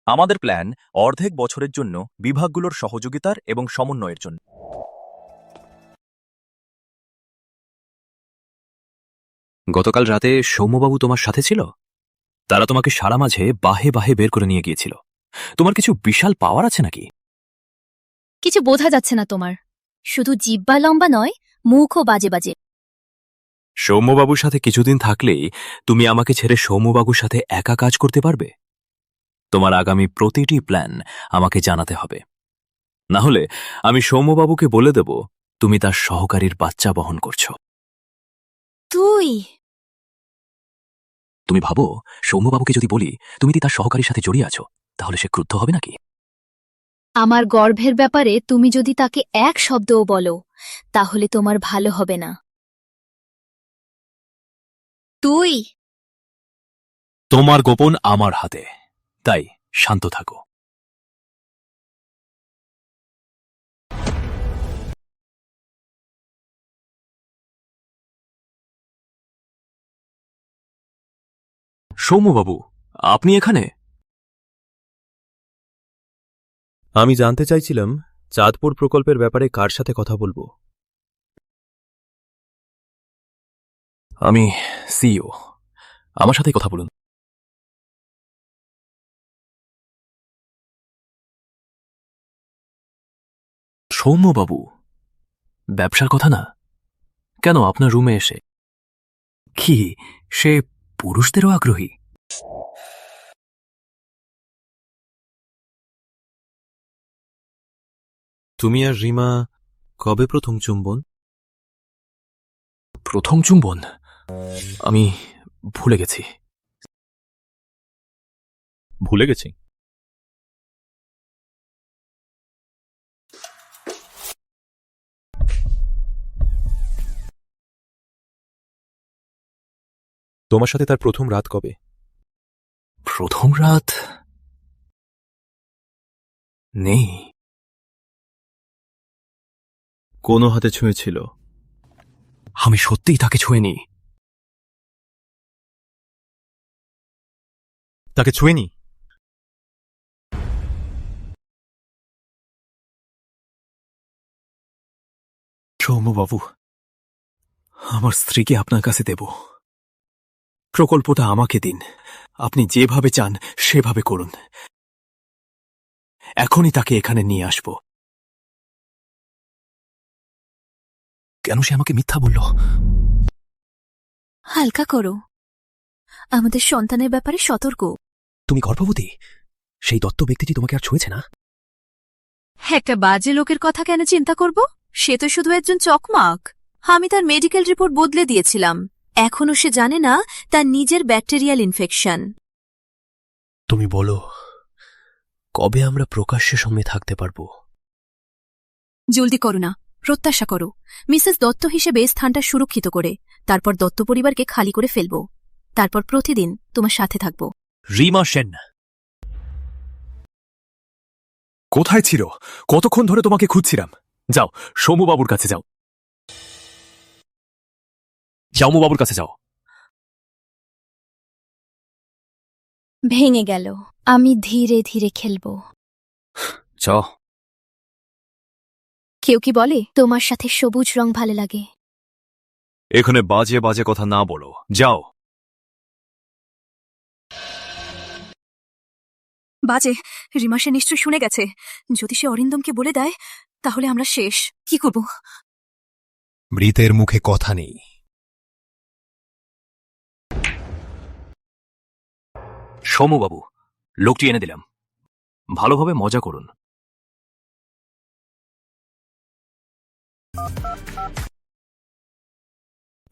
আমাদের প্ল্যান অর্ধেক বছরের জন্য বিভাগগুলোর সহযোগিতার এবং সমন্বয়ের জন্য। গতকাল রাতে সৌম্যবাবু তোমার সাথে ছিল? তারা তোমাকে সারা মাঝে বাহে বাহে বের করে নিয়ে গিয়েছিল। তোমার কিছু বিশাল পাওয়ার আছে নাকি? কিছু বোঝা যাচ্ছে না তোমার। শুধু জিব্বা লম্বা নয়, মুখও বাজে বাজে। সৌম্যবাবুর সাথে কিছুদিন থাকলেই তুমি আমাকে ছেড়ে সৌম্যবাবুর সাথে একা কাজ করতে পারবে। তোমার আগামী প্রতিটি প্ল্যান আমাকে জানাতে হবে, না হলে আমি সৌম্যবাবুকে বলে দেব তুমি তার সহকারীর বাচ্চা বহন করছো। তুমি ভাবো, সৌম্যবাবুকে যদি বলি তুমি তার সহকারীর সাথে জড়িয়ে আছো, তাহলে সে ক্রুদ্ধ হবে নাকি? আমার গর্ভের ব্যাপারে তুমি যদি তাকে এক শব্দও বলো, তাহলে তোমার ভালো হবে না। তোমার গোপন আমার হাতে, তাই শান্ত থাকো। সৌম্যবাবু, আপনি এখানে? আমি জানতে চাইছিলাম চাঁদপুর প্রকল্পের ব্যাপারে কার সাথে কথা বলবো। আমি সিইও, আমার সাথে কথা বলুন। সৌম্যবাবু, ব্যবসার কথা না? কেন আপনার রুমে এসে? কি সে পুরুষদেরও আগ্রহী? তুমি আর রিমা কবে প্রথম চুম্বন? প্রথম চুম্বন আমি ভুলে গেছি। ভুলে গেছি? তোমার সাথে তার প্রথম রাত কবে? প্রথম রাত নেই। কোনো হাতে ছুঁয়েছিল? আমি সত্যিই তাকে ছুঁইনি। তাকে ছুঁয়েনি? সৌম্যবাবু, আমার স্ত্রীকে আপনার কাছে দেব। প্রকল্পটা আমাকে দিন। আপনি যেভাবে চান সেভাবে করুন। এখনই তাকে এখানে নিয়ে আসব। কেন সে আমাকে মিথ্যা বলল? হালকা করো, আমাদের সন্তানের ব্যাপারে সতর্ক। তুমি গর্ভবতী? সেই দত্ত ব্যক্তিটি তোমাকে আর ছুঁয়েছে না? একটা বাজে লোকের কথা কেন চিন্তা করব? সে তো শুধু একজন চকমাক। আমি তার মেডিকেল রিপোর্ট বদলে দিয়েছিলাম। এখনও সে জানে না তার নিজের ব্যাকটেরিয়াল ইনফেকশন। তুমি বলো, কবে আমরা প্রকাশ্যে সঙ্গে থাকতে পারবো? জলদি করো না, প্রত্যাশা করো। মিসেস দত্ত হিসেবে স্থানটা সুরক্ষিত করে, তারপর দত্ত পরিবারকে খালি করে ফেলব। তারপর প্রতিদিন তোমার সাথে থাকব। রিমা সেন কোথায় ছিল? কতক্ষণ ধরে তোমাকে খুঁজছিলাম। যাও, সৌম্যবাবুর কাছে যাও। সৌম্যবাবুর কাছে যাও। ভেঙে গেল। আমি ধীরে ধীরে খেলব। যাও। কেউ কি বলে তোমার সাথে সবুজ রং ভালো লাগে? এখানে বাজে বাজে কথা না বলো, যাও। বাজে, রিমা সে নিশ্চয় শুনে গেছে। যদি সে অরিন্দমকে বলে দেয় তাহলে আমরা শেষ। কি করব? মৃতের মুখে কথা নেই। সৌম্যবাবু, লোকটি এনে দিলাম। ভালোভাবে মজা করুন।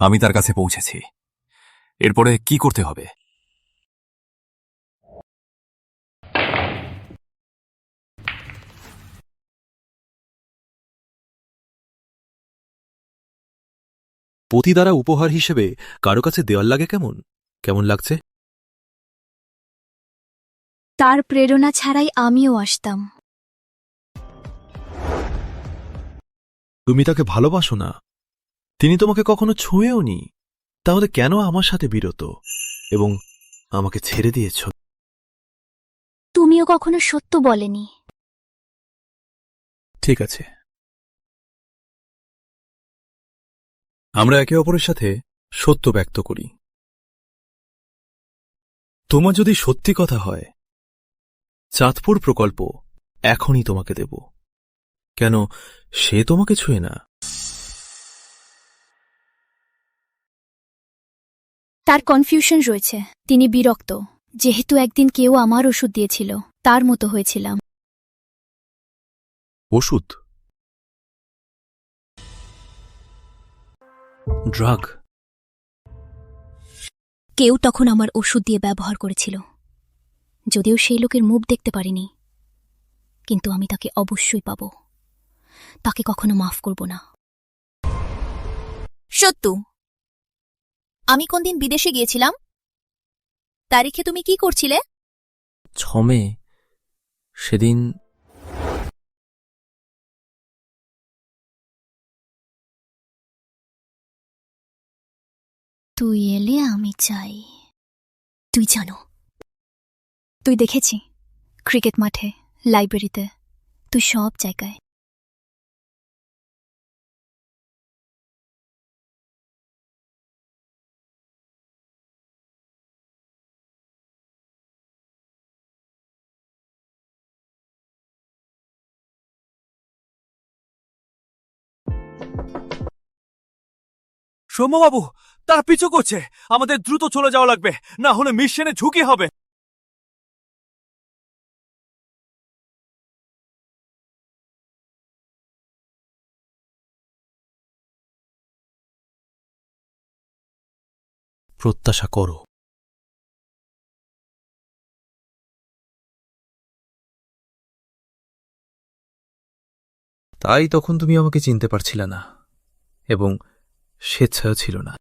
আমি তার কাছে পৌঁছেছি। এরপরে কি করতে হবে? পতি দ্বারা উপহার হিসেবে কারো কাছে দেওয়াল লাগে কেমন? কেমন লাগছে? তার প্রেরণা ছাড়াই আমিও আসতাম। তুমি তাকে ভালোবাসো না? তিনি তোমাকে কখনো ছুঁয়েও নি, তাহলে কেন আমার সাথে বিরত এবং আমাকে ছেড়ে দিয়েছ? তুমিও কখনো সত্য বলেনি। ঠিক আছে, আমরা একে অপরের সাথে সত্য ব্যক্ত করি। তোমার যদি সত্যি কথা হয়, চাঁদপুর প্রকল্প এখনই তোমাকে দেব। কেন সে তোমাকে ছুঁয়ে না? তার কনফিউশন রয়েছে। তিনি বিরক্ত, যেহেতু একদিন কেউ আমার ওষুধ দিয়েছিল, তার মতো হয়েছিলাম। ওষুধ? ড্রাগ? কেউ তখন আমার ওষুধ দিয়ে ব্যবহার করেছিল। যদিও সেই লোকের মুখ দেখতে পারিনি, কিন্তু আমি তাকে অবশ্যই পাব। তাকে কখনো মাফ করব না। সত্যু, আমি কোনদিন বিদেশে গিয়েছিলাম? তারিখে তুমি কি করছিলে? ছমে সেদিন তুই এলে আমি চাই। তুই জানো, তুই দেখেছি ক্রিকেট মাঠে, লাইব্রেরিতে, তুই সব জায়গায়। সৌম্যবাবু, তারা পিছু করছে। আমাদের দ্রুত চলে যাওয়া লাগবে, না হলে মিশনে ঝুঁকি হবে। প্রত্যাশা করো। তাই তখন তুমি আমাকে চিনতে পারছিলে না এবং স্বেচ্ছাও ছিল না।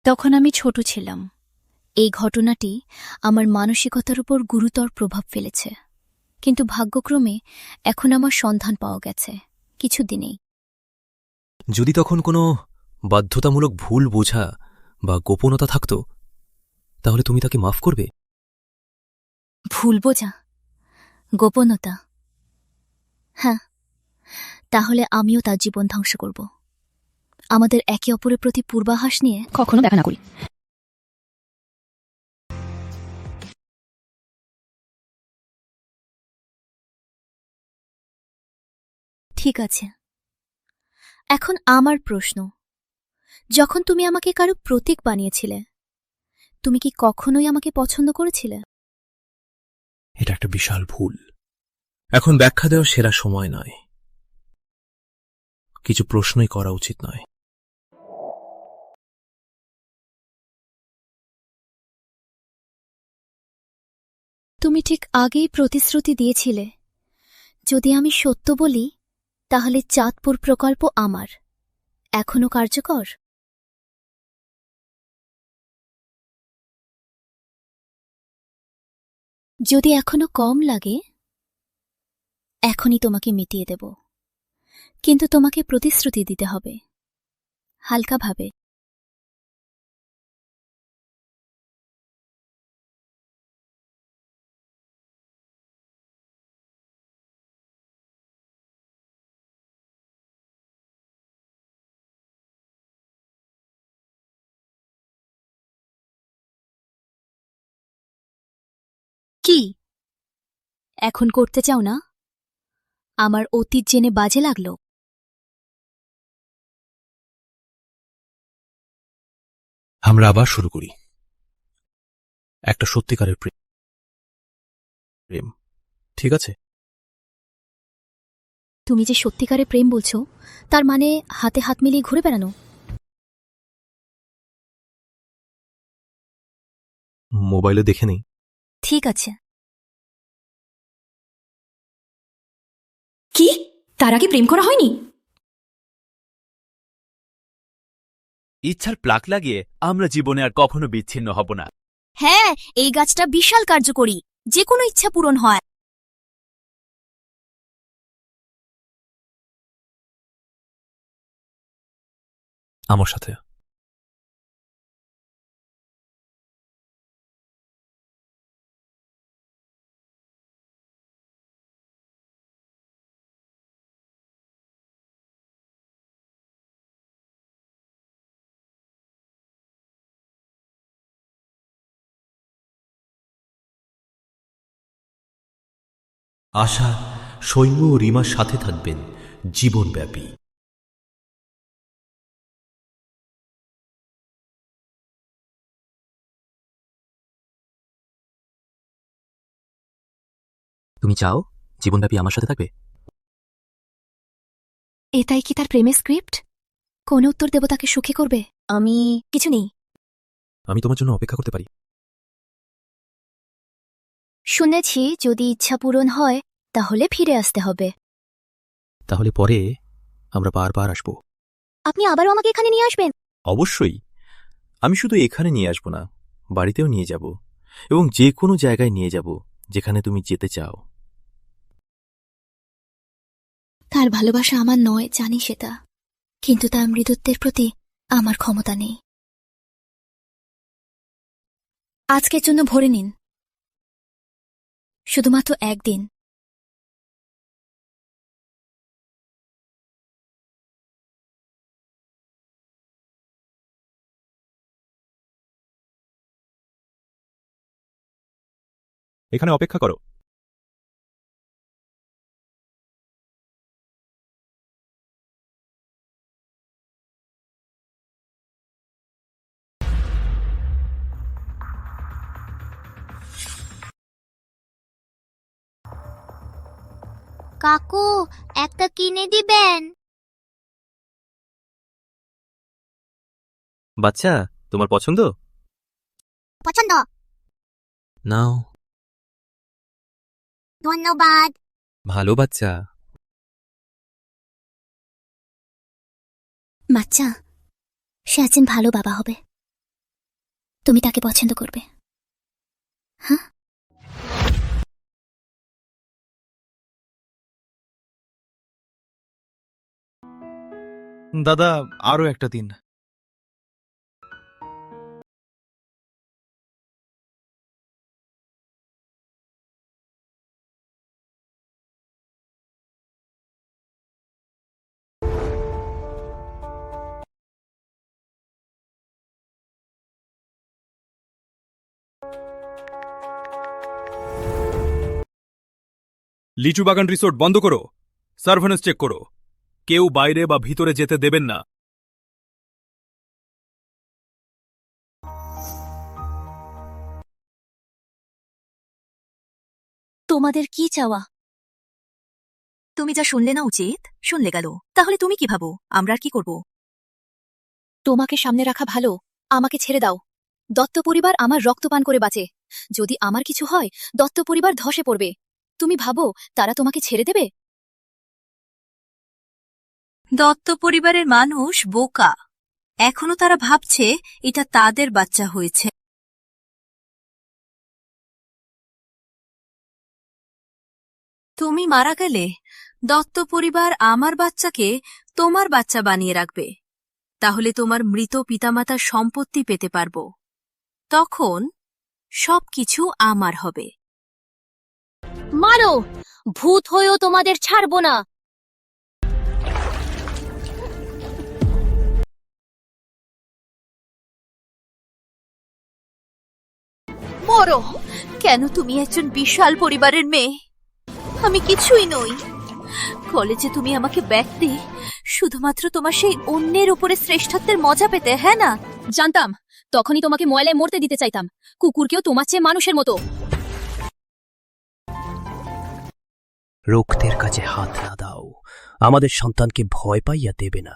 তখন আমি ছোট ছিলাম। এই ঘটনাটি আমার মানসিকতার উপর গুরুতর প্রভাব ফেলেছে, কিন্তু ভাগ্যক্রমে এখন আমার সন্ধান পাওয়া গেছে কিছুদিনেই। যদি তখন কোনো বাধ্যতামূলক ভুল বোঝা বা গোপনতা থাকত, তাহলে তুমি তাকে মাফ করবে? ভুল বোঝা, গোপনতা, হ্যাঁ, তাহলে আমিও তার জীবন ধ্বংস করব। আমাদের একে অপরের প্রতি পূর্বাভাস নিয়ে কখনো দেখা না করি। ঠিক আছে, এখন আমার প্রশ্ন, যখন তুমি আমাকে কারো প্রতীক বানিয়েছিলে, তুমি কি কখনোই আমাকে পছন্দ করেছিলে? এটা একটা বিশাল ভুল। এখন ব্যাখ্যা দেওয়ার সেরা সময় নয়। কিছু প্রশ্নই করা উচিত নয়। তুমি ঠিক আগেই প্রতিশ্রুতি দিয়েছিলে, যদি আমি সত্য বলি তাহলে চাঁদপুর প্রকল্প আমার। এখনো কার্যকর? যদি এখনো কম লাগে, এখনই তোমাকে মিটিয়ে দেব, কিন্তু তোমাকে প্রতিশ্রুতি দিতে হবে, হালকাভাবে। কি এখন করতে চাও না? আমার অতীত জেনে বাজে লাগলো? আমরা আবার শুরু করি একটা সত্যিকারের প্রেম, ঠিক আছে? তুমি যে সত্যিকারে প্রেম বলছো, তার মানে হাতে হাত মিলিয়ে ঘুরে বেড়ানো? মোবাইলে দেখে নেই। ঠিক আছে। কি তার আগে প্রেম করা হয়নি? ইচ্ছার প্লাক লাগিয়ে আমরা জীবনে আর কখনো বিচ্ছিন্ন হব না। হ্যাঁ, এই গাছটা বিশাল কার্যকরী, যে কোনো ইচ্ছা পূরণ হয়। আমার সাথে আশা, সৈন্য ও রিমার সাথে থাকবেন জীবনব্যাপী। তুমি চাও জীবনব্যাপী আমার সাথে থাকবে? এটাই কি তার প্রেমের স্ক্রিপ্ট? কোন উত্তর দেব তাকে সুখী করবে? আমি কিছু নেই। আমি তোমার জন্য অপেক্ষা করতে পারি। শুনেছি যদি ইচ্ছা পূরণ হয় তাহলে ফিরে আসতে হবে। তাহলে পরে আমরা বারবার আসব। আপনি আবারও আমাকে এখানে নিয়ে আসবেন? অবশ্যই। আমি শুধু এখানে নিয়ে আসব না, বাড়িতেও নিয়ে যাব এবং যে কোনো জায়গায় নিয়ে যাব যেখানে তুমি যেতে চাও। তার ভালোবাসা আমার নয়, জানি সেটা, কিন্তু তার মৃদুত্বের প্রতি আমার ক্ষমতা নেই। আজকের জন্য ভরে নিন, শুধুমাত্র একদিন। এখানে অপেক্ষা করো। কাকু, একটা কিনে দিবেন? বাচ্চা তোমার পছন্দ? পছন্দ। নাও। ধন্যবাদ। ভালো বাচ্চা। বাচ্চা, সে একজন ভালো বাবা হবে। তুমি তাকে পছন্দ করবে। হ্যাঁ, দাদা, আরো একটা দিন। লিচু বাগান রিসোর্ট বন্ধ করো। সার্ভেন্স চেক করো। কেউ বাইরে বা ভিতরে যেতে দেবেন না। তোমাদের কি চাওয়া? তুমি যা শুনলে না উচিত, শুনলে গেল। তাহলে তুমি কি ভাবো আমরা আর কি করব? তোমাকে সামনে রাখা ভালো। আমাকে ছেড়ে দাও। দত্ত পরিবার আমার রক্তপান করে বাঁচে। যদি আমার কিছু হয়, দত্ত পরিবার ধসে পড়বে। তুমি ভাবো তারা তোমাকে ছেড়ে দেবে? দত্ত পরিবারের মানুষ বোকা। এখনো তারা ভাবছে এটা তাদের বাচ্চা হয়েছে। তুমি মারা গেলে দত্ত পরিবার আমার বাচ্চাকে তোমার বাচ্চা বানিয়ে রাখবে। তাহলে তোমার মৃত পিতামাতার সম্পত্তি পেতে পারব। তখন সবকিছু আমার হবে। মারো! ভূত হয়েও তোমাদের ছাড়বো না। মরো! কেন তুমি একজন বিশাল পরিবারের মেয়ে? আমি কিছুই নই। কলেজে তুমি আমাকে ব্যক্তি শুধুমাত্র তোমার সেই অন্যের উপরে শ্রেষ্ঠত্বের মজা পেতে, হ্যাঁ না? জানতাম, তখনই তোমাকে ময়লায় মরতে দিতে চাইতাম। কুকুরকেও তোমার চেয়ে মানুষের মতো। রক্তের কাছে হাত না দাও। আমাদের সন্তানকে ভয় পাইয়া দেবে না।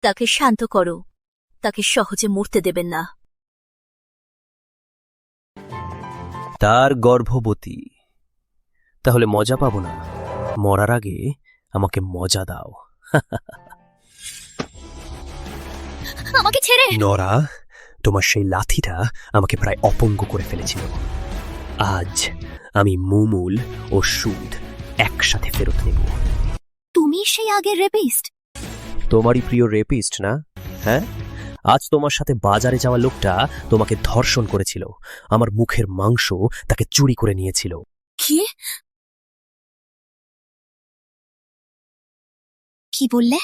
তাকে শান্ত করো। তাকে সহজে মরতে দেবেন না। তার গর্ভবতী। তাহলে মজা পাবো না। মরার আগে আমাকে মজা দাও। আমাকে ছেড়ে। নরা, তোমার সেই লাথিটা আমাকে প্রায় অপঙ্গ করে ফেলেছিল। আজ আমি মুমুল ও সুদ একসাথে ফেরত নেব। তুমি সেই আগের রেপিস্ট। তোমারই প্রিয় রেপিস্ট না? হ্যাঁ, আজ তোমার সাথে বাজারে যাওয়া লোকটা তোমাকে ধর্ষণ করেছিল। আমার মুখের মাংস তাকে চুরি করে নিয়েছিল। কি? কি বললে?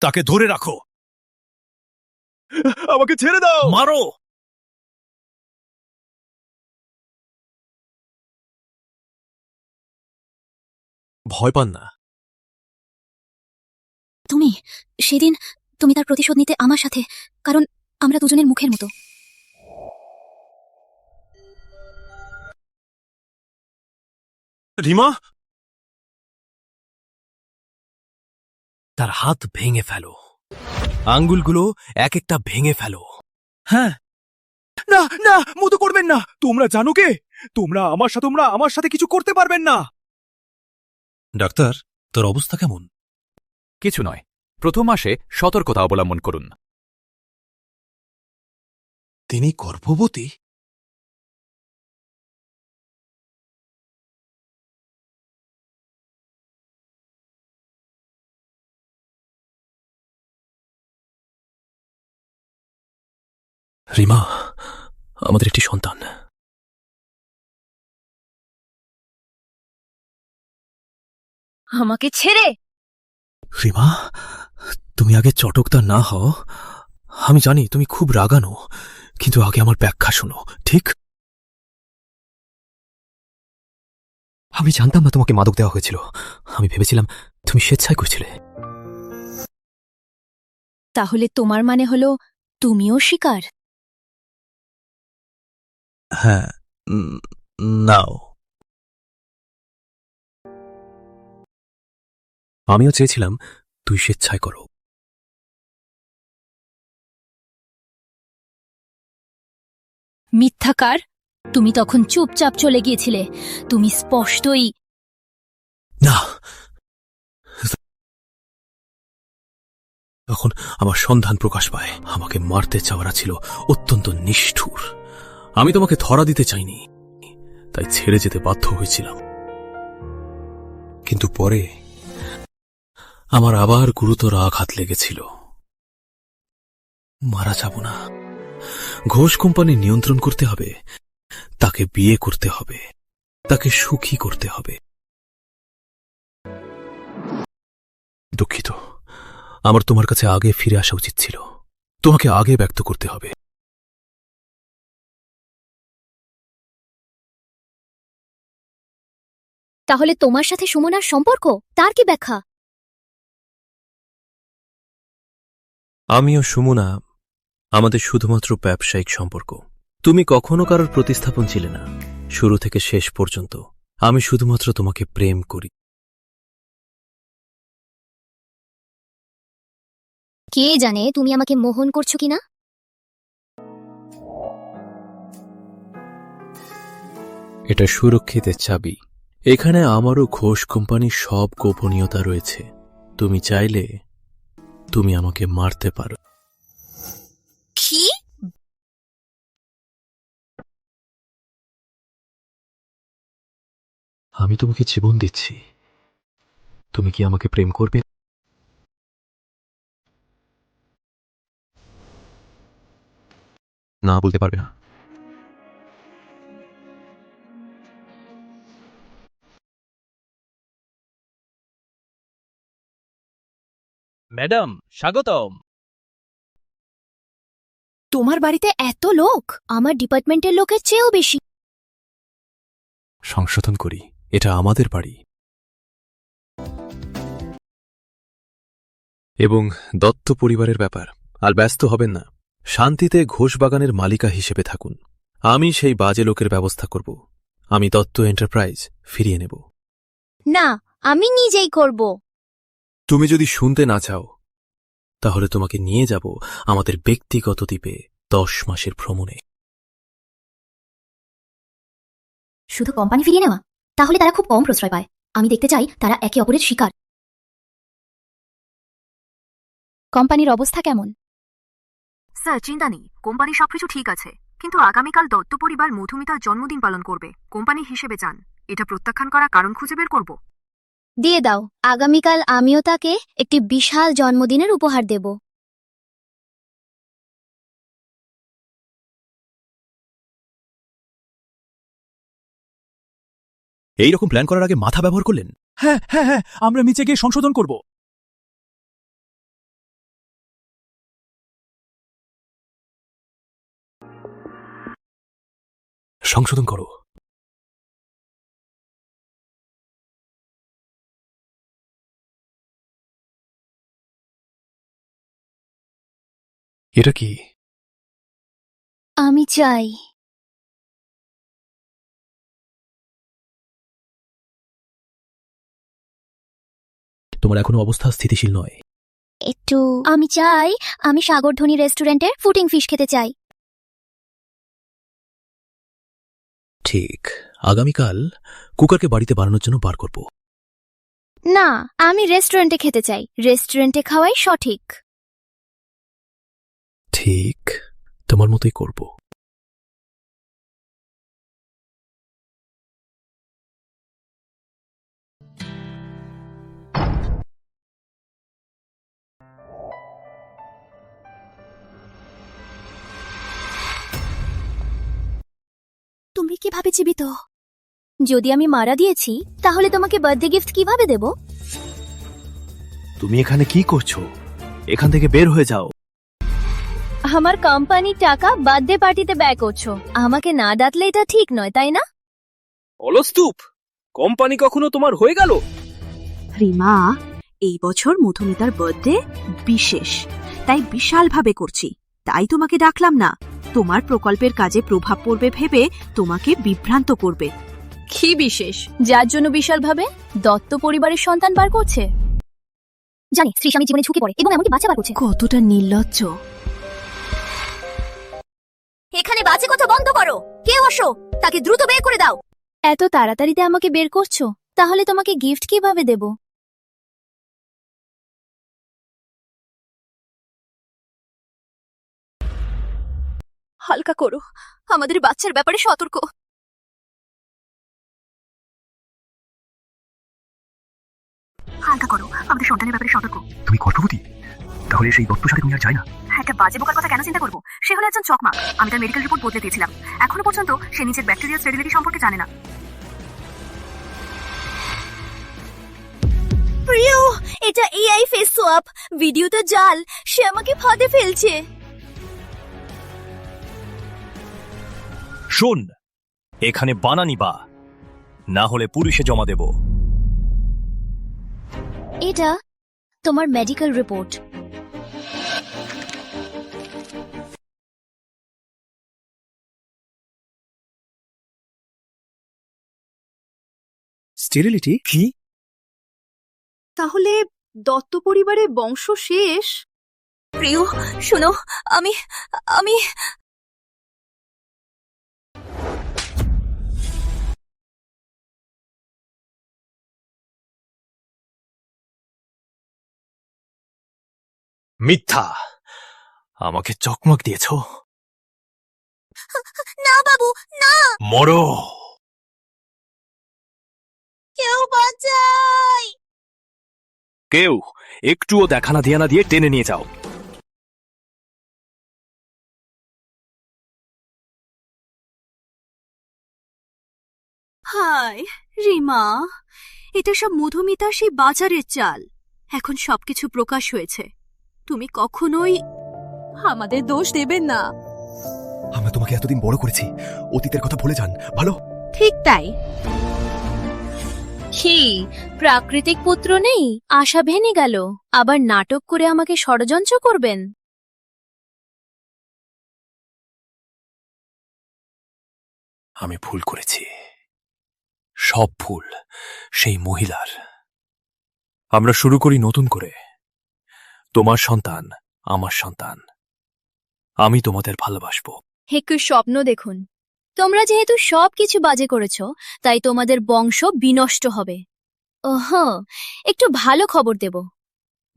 তাকে ধরে রাখো। আমাকে ছেড়ে দাও। মারো। ভয় পান না। তুমি সেদিন তুমি তার প্রতিশোধ নিতে আমার সাথে, কারণ আমরা দুজনের মুখের মতো। রিমা, তার হাত ভেঙে ফেলো। আঙ্গুলগুলো এক একটা ভেঙে ফেলো। হ্যাঁ। না না, মতো করবেন না। তোমরা জানো কে? তোমরা আমার সাথে কিছু করতে পারবেন না। ডাক্তার, তোর অবস্থা কেমন? কিছু নয়। প্রথম মাসে সতর্কতা অবলম্বন করুন। তিনি গর্ভবতী? রিমা, আমাদের একটি সন্তান। আমাকে ছেড়ে। রিমা, তুমি আগে চটকদার না হও। আমি জানি তুমি খুব রাগানো, কিন্তু আগে আমার ব্যাখ্যা শোনো, ঠিক? আমি জানতাম না তোমাকে মাদক দেওয়া হয়েছিল। আমি ভেবেছিলাম তুমি স্বেচ্ছায় করছিলে। তাহলে তোমার মানে হলো তুমিও শিকার? হ্যাঁ, নাও। আমিও চেয়েছিলাম তুই স্বেচ্ছায় করো। মিথ্যাকার, তুমি তখন চুপচাপ চলে গিয়েছিলে। তুমি স্পষ্টই না, তখন আমার সন্ধান প্রকাশ পায়। আমাকে মারতে চাওয়ারা ছিল অত্যন্ত নিষ্ঠুর। আমি তোমাকে ধরা দিতে চাইনি, তাই ছেড়ে যেতে বাধ্য হয়েছিলাম। কিন্তু পরে আমার আবার গুরুতর আঘাত লেগেছিল। মারা যাব না, ঘোষ কোম্পানি নিয়ন্ত্রণ করতে হবে, তাকে বিয়ে করতে হবে, তাকে সুখী করতে হবে। দুঃখিত, আমার তোমার কাছে আগে ফিরে আসা উচিত ছিল। তোমাকে আগে ব্যক্ত করতে হবে। তাহলে তোমার সাথে সুমনার সম্পর্ক, তার কি ব্যাখ্যা? আমিও সুমনা, আমাদের শুধুমাত্র ব্যবসায়িক সম্পর্ক। তুমি কখনো কারোর প্রতিস্থাপন ছিলে না, শুরু থেকে শেষ পর্যন্ত। আমি শুধুমাত্র তোমাকে প্রেম করি। কে জানে তুমি আমাকে মোহন করছো কিনা? এটা সুরক্ষিত চাবি। এখানে আমারও ঘোষ কোম্পানির সব গোপনীয়তা রয়েছে। তুমি চাইলে তুমি আমাকে মারতে পারো। কি? আমি তোমাকে জীবন দিচ্ছি, তুমি কি আমাকে প্রেম করবে? না বলতে পারবে না। ম্যাডাম, স্বাগতম। তোমার বাড়িতে এত লোক, আমার ডিপার্টমেন্টের লোকের চেয়েও বেশি। সংশোধন করি, এটা আমাদের বাড়ি। এবং দত্ত পরিবারের ব্যাপার, আর ব্যস্ত হবেন না। শান্তিতে ঘোষ বাগানের মালিকা হিসেবে থাকুন। আমি সেই বাজে লোকের ব্যবস্থা করব। আমি দত্ত এন্টারপ্রাইজ ফিরিয়ে নেব। না, আমি নিজেই করব। তুমি যদি শুনতে না চাও, তাহলে তোমাকে নিয়ে যাব আমাদের ব্যক্তিগত দ্বীপে 10 মাসের ভ্রমণে। শুধু কোম্পানি ফিরিয়ে নেওয়া? তাহলে তারা খুব কম প্রশ্রয় পায়। আমি দেখতে চাই তারা একে অপরের শিকার। কোম্পানির অবস্থা কেমন? স্যার, চিন্তা নেই, কোম্পানির সবকিছু ঠিক আছে। কিন্তু আগামীকাল দত্ত পরিবার মধুমিতার জন্মদিন পালন করবে। কোম্পানি হিসেবে চান, এটা প্রত্যাখ্যান করা কারণ খুঁজে বের করব। দিয়ে দাও, আগামীকাল আমিও তাকে একটি বিশাল জন্মদিনের উপহার দেব। এইরকম প্ল্যান করার আগে মাথা ব্যবহার করলেন? হ্যাঁ হ্যাঁ হ্যাঁ, আমরা নিচে গিয়ে সংশোধন করব। সংশোধন করো। এটা কি? আমি চাই তোমার এখনো অবস্থা স্থিতিশীল নয়। একটু। আমি সাগরধ্বনি রেস্টুরেন্টের ফুটিং ফিশ খেতে চাই। ঠিক, আগামীকাল কুকারকে বাড়িতে বানানোর জন্য বার করব। না, আমি রেস্টুরেন্টে খেতে চাই। রেস্টুরেন্টে খাওয়াই সঠিক। ঠিক, তোমার মতোই করব। তুমি কিভাবে জীবিত? যদি আমি মারা দিয়েছি, তাহলে তোমাকে বার্থডে গিফট কিভাবে দেব? তুমি এখানে কি করছো? এখান থেকে বের হয়ে যাও। আমার কোম্পানির টাকা বার্থডে পার্টিতে ব্যয় করছো। আমাকে না ডাকলে এটা ঠিক নয়, তাই না? অলস্তূপ, কোম্পানি কখনো তোমার হয়ে গেল? রিমা, এই বছর মধুমিতার বার্থডে বিশেষ, তাই বিশালভাবে করছি। তাই তোমাকে ডাকলাম না। তোমার প্রকল্পের কাজে প্রভাব পড়বে ভেবে তোমাকে বিভ্রান্ত করবে। কি বিশেষ, যার জন্য বিশালভাবে দত্ত পরিবারের সন্তান বার করছে? জানি স্ত্রী স্বামীর জীবনে ঝুঁকে পড়ে এবং এমনকি বাঁচাবার করছে। কতটা নির্লজ্জ! এখানে বাজে কথা বন্ধ করো। কেউ আসো, তাকে দ্রুত বের করে দাও। এত তাড়াতাড়িতে আমাকে বের করছো? তাহলে তোমাকে গিফট কিভাবে দেব? হালকা করো, আমাদের বাচ্চার ব্যাপারে সতর্ক। হালকা করো, আমাদের সন্তানের ব্যাপারে সতর্ক। তুমি গর্ভবতী? তাহলে সেই দত্তর সাথে তুমি আর চাই না? একটা বাজে বোকার কথা কেন চিন্তা করবো? সে হলো একজন চকমা। আমি তার মেডিকেল রিপোর্ট বদলে দিয়েছিলাম। এখনো পর্যন্ত সে নিজের ব্যাকটেরিয়াল স্টেরিলিটি সম্পর্কে জানে না। প্রিয়, এটা এআই ফেস সোয়াপ। ভিডিওটা জাল, সে আমাকে ফাঁদে ফেলছে। শোন, এখানে বানানি বা, না হলে পুলিশে জমা দেব। এটা তোমার মেডিকেল রিপোর্ট। স্টেরিলিটি? কি? তাহলে দত্ত পরিবারের বংশ শেষ? প্রিয়, শোনো, আমি আমি মিথ্যা! আমাকে চকমক দিয়েছ? না বাবু, না! মরো! কেউ বাঁচাই! কেউ একটুও দেখা না দিয়ে টেনে নিয়ে যাও। হায় রিমা, এটা সব মধুমিতার সেই বাজারের চাল। এখন সবকিছু প্রকাশ হয়েছে। তুমি কখনোই আমাদের দোষ দেবেন না। আমরা তোমাকে এতদিন বড় করেছি, অতীতের কথা ভুলে যান ভালো। ঠিক তাই। কি প্রাকৃতিক পুত্র নেই? আশা ভেঙে গেল। আবার নাটক করে আমাকে ষড়যন্ত্র করবেন? আমি ভুল করেছি, সব ভুল সেই মহিলার। আমরা শুরু করি নতুন করে। তোমার সন্তান আমার সন্তান, আমি তোমাদের ভালোবাসবো। একটু স্বপ্ন দেখুন। তোমরা যেহেতু সবকিছু বাজে করেছ, তাই তোমাদের বংশ বিনষ্ট হবে। ওহ, একটু ভালো খবর দেব।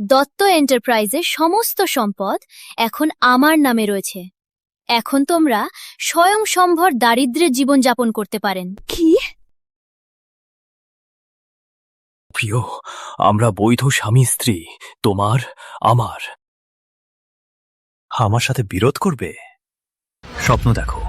দত্ত এন্টারপ্রাইজের সমস্ত সম্পদ এখন আমার নামে রয়েছে। এখন তোমরা স্বয়ংসম্ভর দারিদ্র্যের জীবন যাপন করতে পারেন। কি? প্রিয়, আমরা বৈধ স্বামী স্ত্রী, তোমার আমার। আমার সাথে বিরোধ করবে? স্বপ্ন দেখো।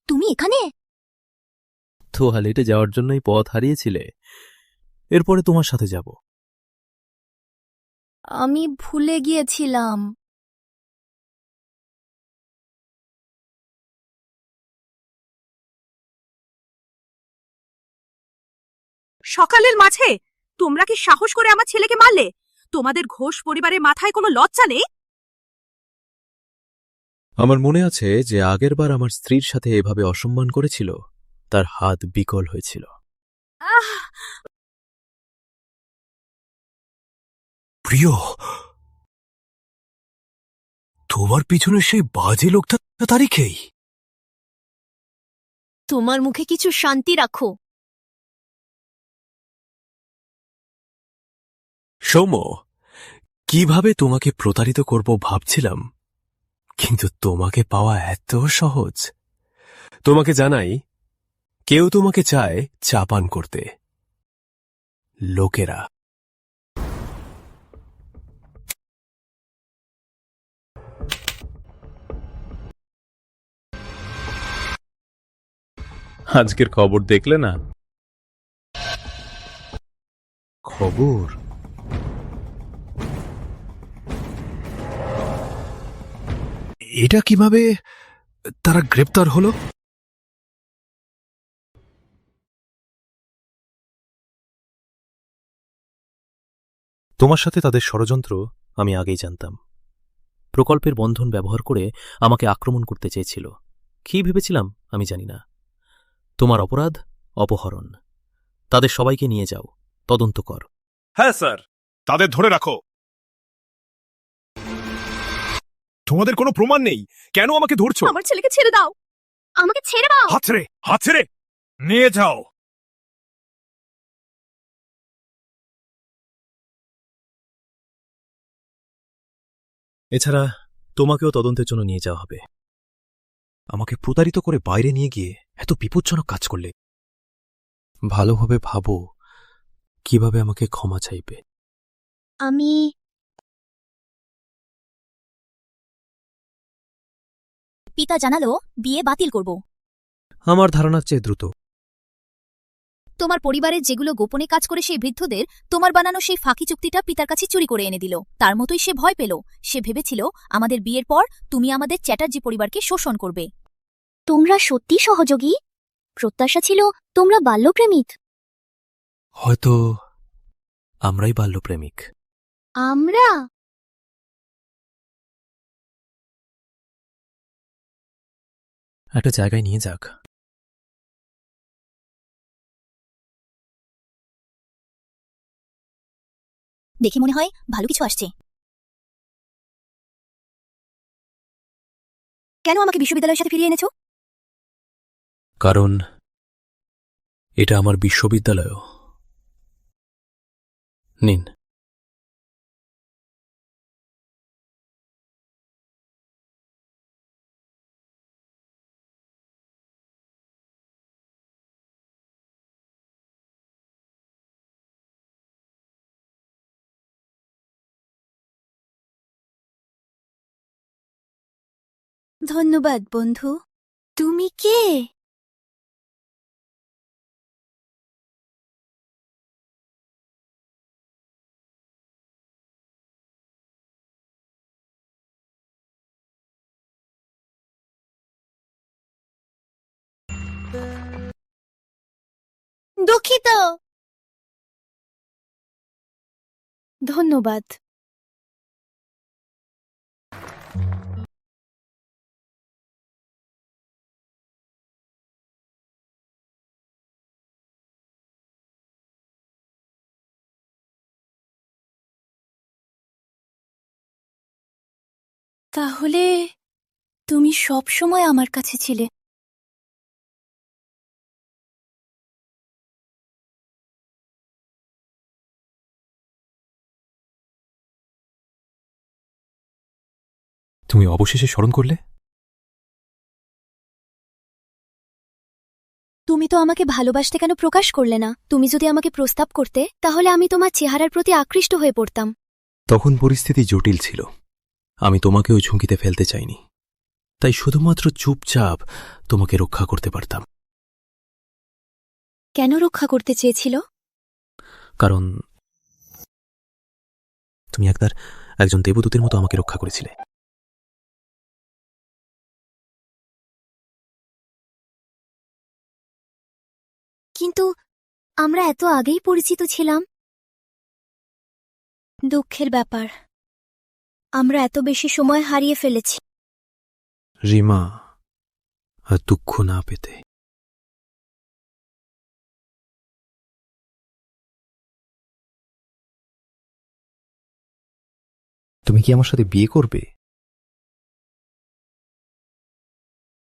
তুমি এখানে? তোয়ালেটে যাওয়ার জন্যই পথ হারিয়েছিলে, এরপরে তোমার সাথে যাব। আমি ভুলে গিয়েছিলাম। সকালের মাঝে তোমরা কি সাহস করে আমার ছেলেকে মারলে? তোমাদের ঘোষ পরিবারের মাথায় কোনো লজ্জা নেই? আমার মনে আছে যে আগেরবার আমার স্ত্রীর সাথে এভাবে অসম্মান করেছিল, তার হাত বিকল হয়েছিল। প্রিয়, তোমার পিছনে সেই বাজে লোকটা তারিখেই। তোমার মুখে কিছু শান্তি রাখো। সৌম্য, কিভাবে তোমাকে প্রতারিত করব ভাবছিলাম, কিন্তু তোমাকে পাওয়া এত সহজ। তোমাকে জানাই, কেউ তোমাকে চায় চা পান করতে। লোকেরা। আজকের খবর দেখলে না? খবর? এটা কিভাবে তারা গ্রেপ্তার হলো? তোমার সাথে তাদের ষড়যন্ত্র আমি আগেই জানতাম। প্রকল্পের বন্ধন ব্যবহার করে আমাকে আক্রমণ করতে চেয়েছিল। কি ভেবেছিলাম আমি জানি না। তোমার অপরাধ অপহরণ। তাদের সবাইকে নিয়ে যাও, তদন্ত কর। হ্যাঁ স্যার, তাদের ধরে রাখো। তোমাদের কোনো প্রমাণ নেই, কেন আমাকে ধরছো? আমার ছেলেকে ছেড়ে দাও, আমাকে ছেড়ে দাও। হাত ছেড়ে, হাত ছেড়ে নিয়ে যাও। এছাড়া তোমাকেও তদন্তের জন্য নিয়ে যাওয়া হবে। আমাকে প্রতারিত করে বাইরে নিয়ে গিয়ে এত বিপজ্জনক কাজ করলে। ভালোভাবে ভাবো কিভাবে আমাকে ক্ষমা চাইবে। আমি পিতা জানালো বিয়ে বাতিল করব। আমার ধারণার চেয়ে দ্রুত। তোমার পরিবারের যেগুলো গোপনে কাজ করে সেই বৃদ্ধদের তোমার বানানো সেই ফাঁকি চুক্তিটা পিতার কাছে চুরি করে এনে দিল। তার মতোই সে ভয় পেল। সে ভেবেছিল আমাদের বিয়ের পর তুমি আমাদের চ্যাটার্জি পরিবারকে শোষণ করবে। তোমরা সত্যি সহযোগী? প্রত্যাশা ছিল তোমরা বাল্যপ্রেমিক। হয়তো আমরাই বাল্যপ্রেমিক। আমরা? একটা জায়গায় নিয়ে যাক। দেখে মনে হয় ভালো কিছু আসছে। কেন আমাকে বিশ্ববিদ্যালয়ের সাথে ফিরিয়ে এনেছো? কারণ এটা আমার বিশ্ববিদ্যালয়। নিন। ধন্যবাদ বন্ধু। তুমি কে? দুঃখিত। ধন্যবাদ। তাহলে তুমি সব সময় আমার কাছে ছিলে। তুমি অবশেষে স্মরণ করলে? তুমি তো আমাকে ভালোবাসতে কেন প্রকাশ করলে না? তুমি যদি আমাকে প্রস্তাব করতে তাহলে আমি তোমার চেহারার প্রতি আকৃষ্ট হয়ে পড়তাম। তখন পরিস্থিতি জটিল ছিল। আমি তোমাকেও ঝুঁকিতে ফেলতে চাইনি। তাই শুধুমাত্র চুপচাপ তোমাকে রক্ষা করতে পারতাম। কেন রক্ষা করতে চেয়েছিল? কারণ তুমি একজন দেবদূতের মতো আমাকে রক্ষা করেছিলে। কিন্তু আমরা এত আগেই পরিচিত ছিলাম। দুঃখের ব্যাপার, আমরা এত বেশি সময় হারিয়ে ফেলেছি। রিমা, আর দুঃখ না পেতে। তুমি কি আমার সাথে বিয়ে করবে?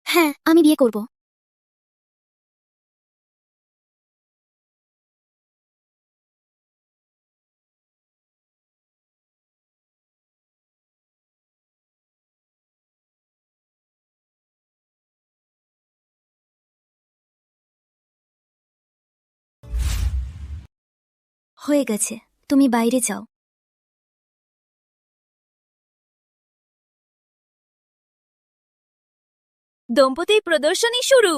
হ্যাঁ, আমি বিয়ে করব। হয়ে গেছে, তুমি বাইরে যাও। দম্পতি প্রদর্শনী শুরু।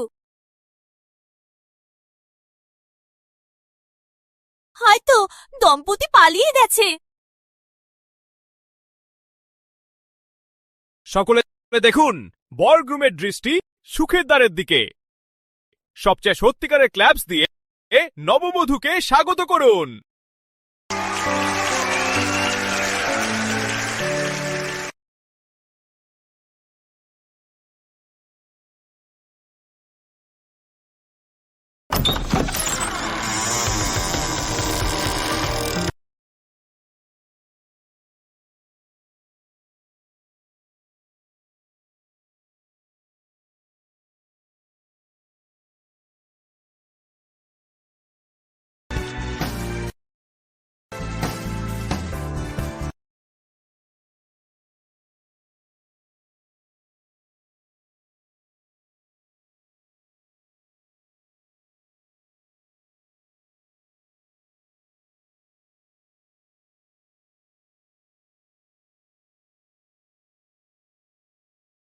হয়তো দম্পতি পালিয়ে গেছে। সকলে দেখুন, বরগ্রুমের দৃষ্টি সুখের দ্বারের দিকে। সবচেয়ে সত্যিকারের ক্ল্যাপস দিয়ে নববধূকে স্বাগত করুন।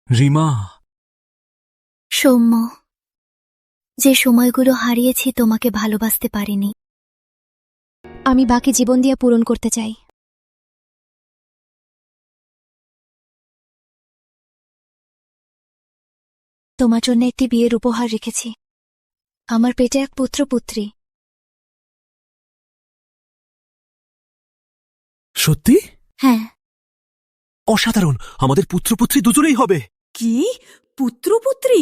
রিমা, সৌম্য, যে সময়গুলো হারিয়েছি তোমাকে ভালোবাসতে পারিনি, আমি বাকি জীবন দিয়ে পূরণ করতে চাই। তোমার জন্য একটি বিয়ের উপহার রেখেছি। আমার পেটে এক পুত্র পুত্রী। সত্যি? হ্যাঁ। অসাধারণ, আমাদের পুত্রপুত্রী দুজনেই হবে। কি পুত্রপুত্রী?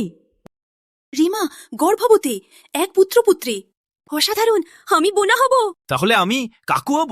রিমা গর্ভবতী, এক পুত্রপুত্রী। অসাধারণ, আমি বোনা হব। তাহলে আমি কাকু হব।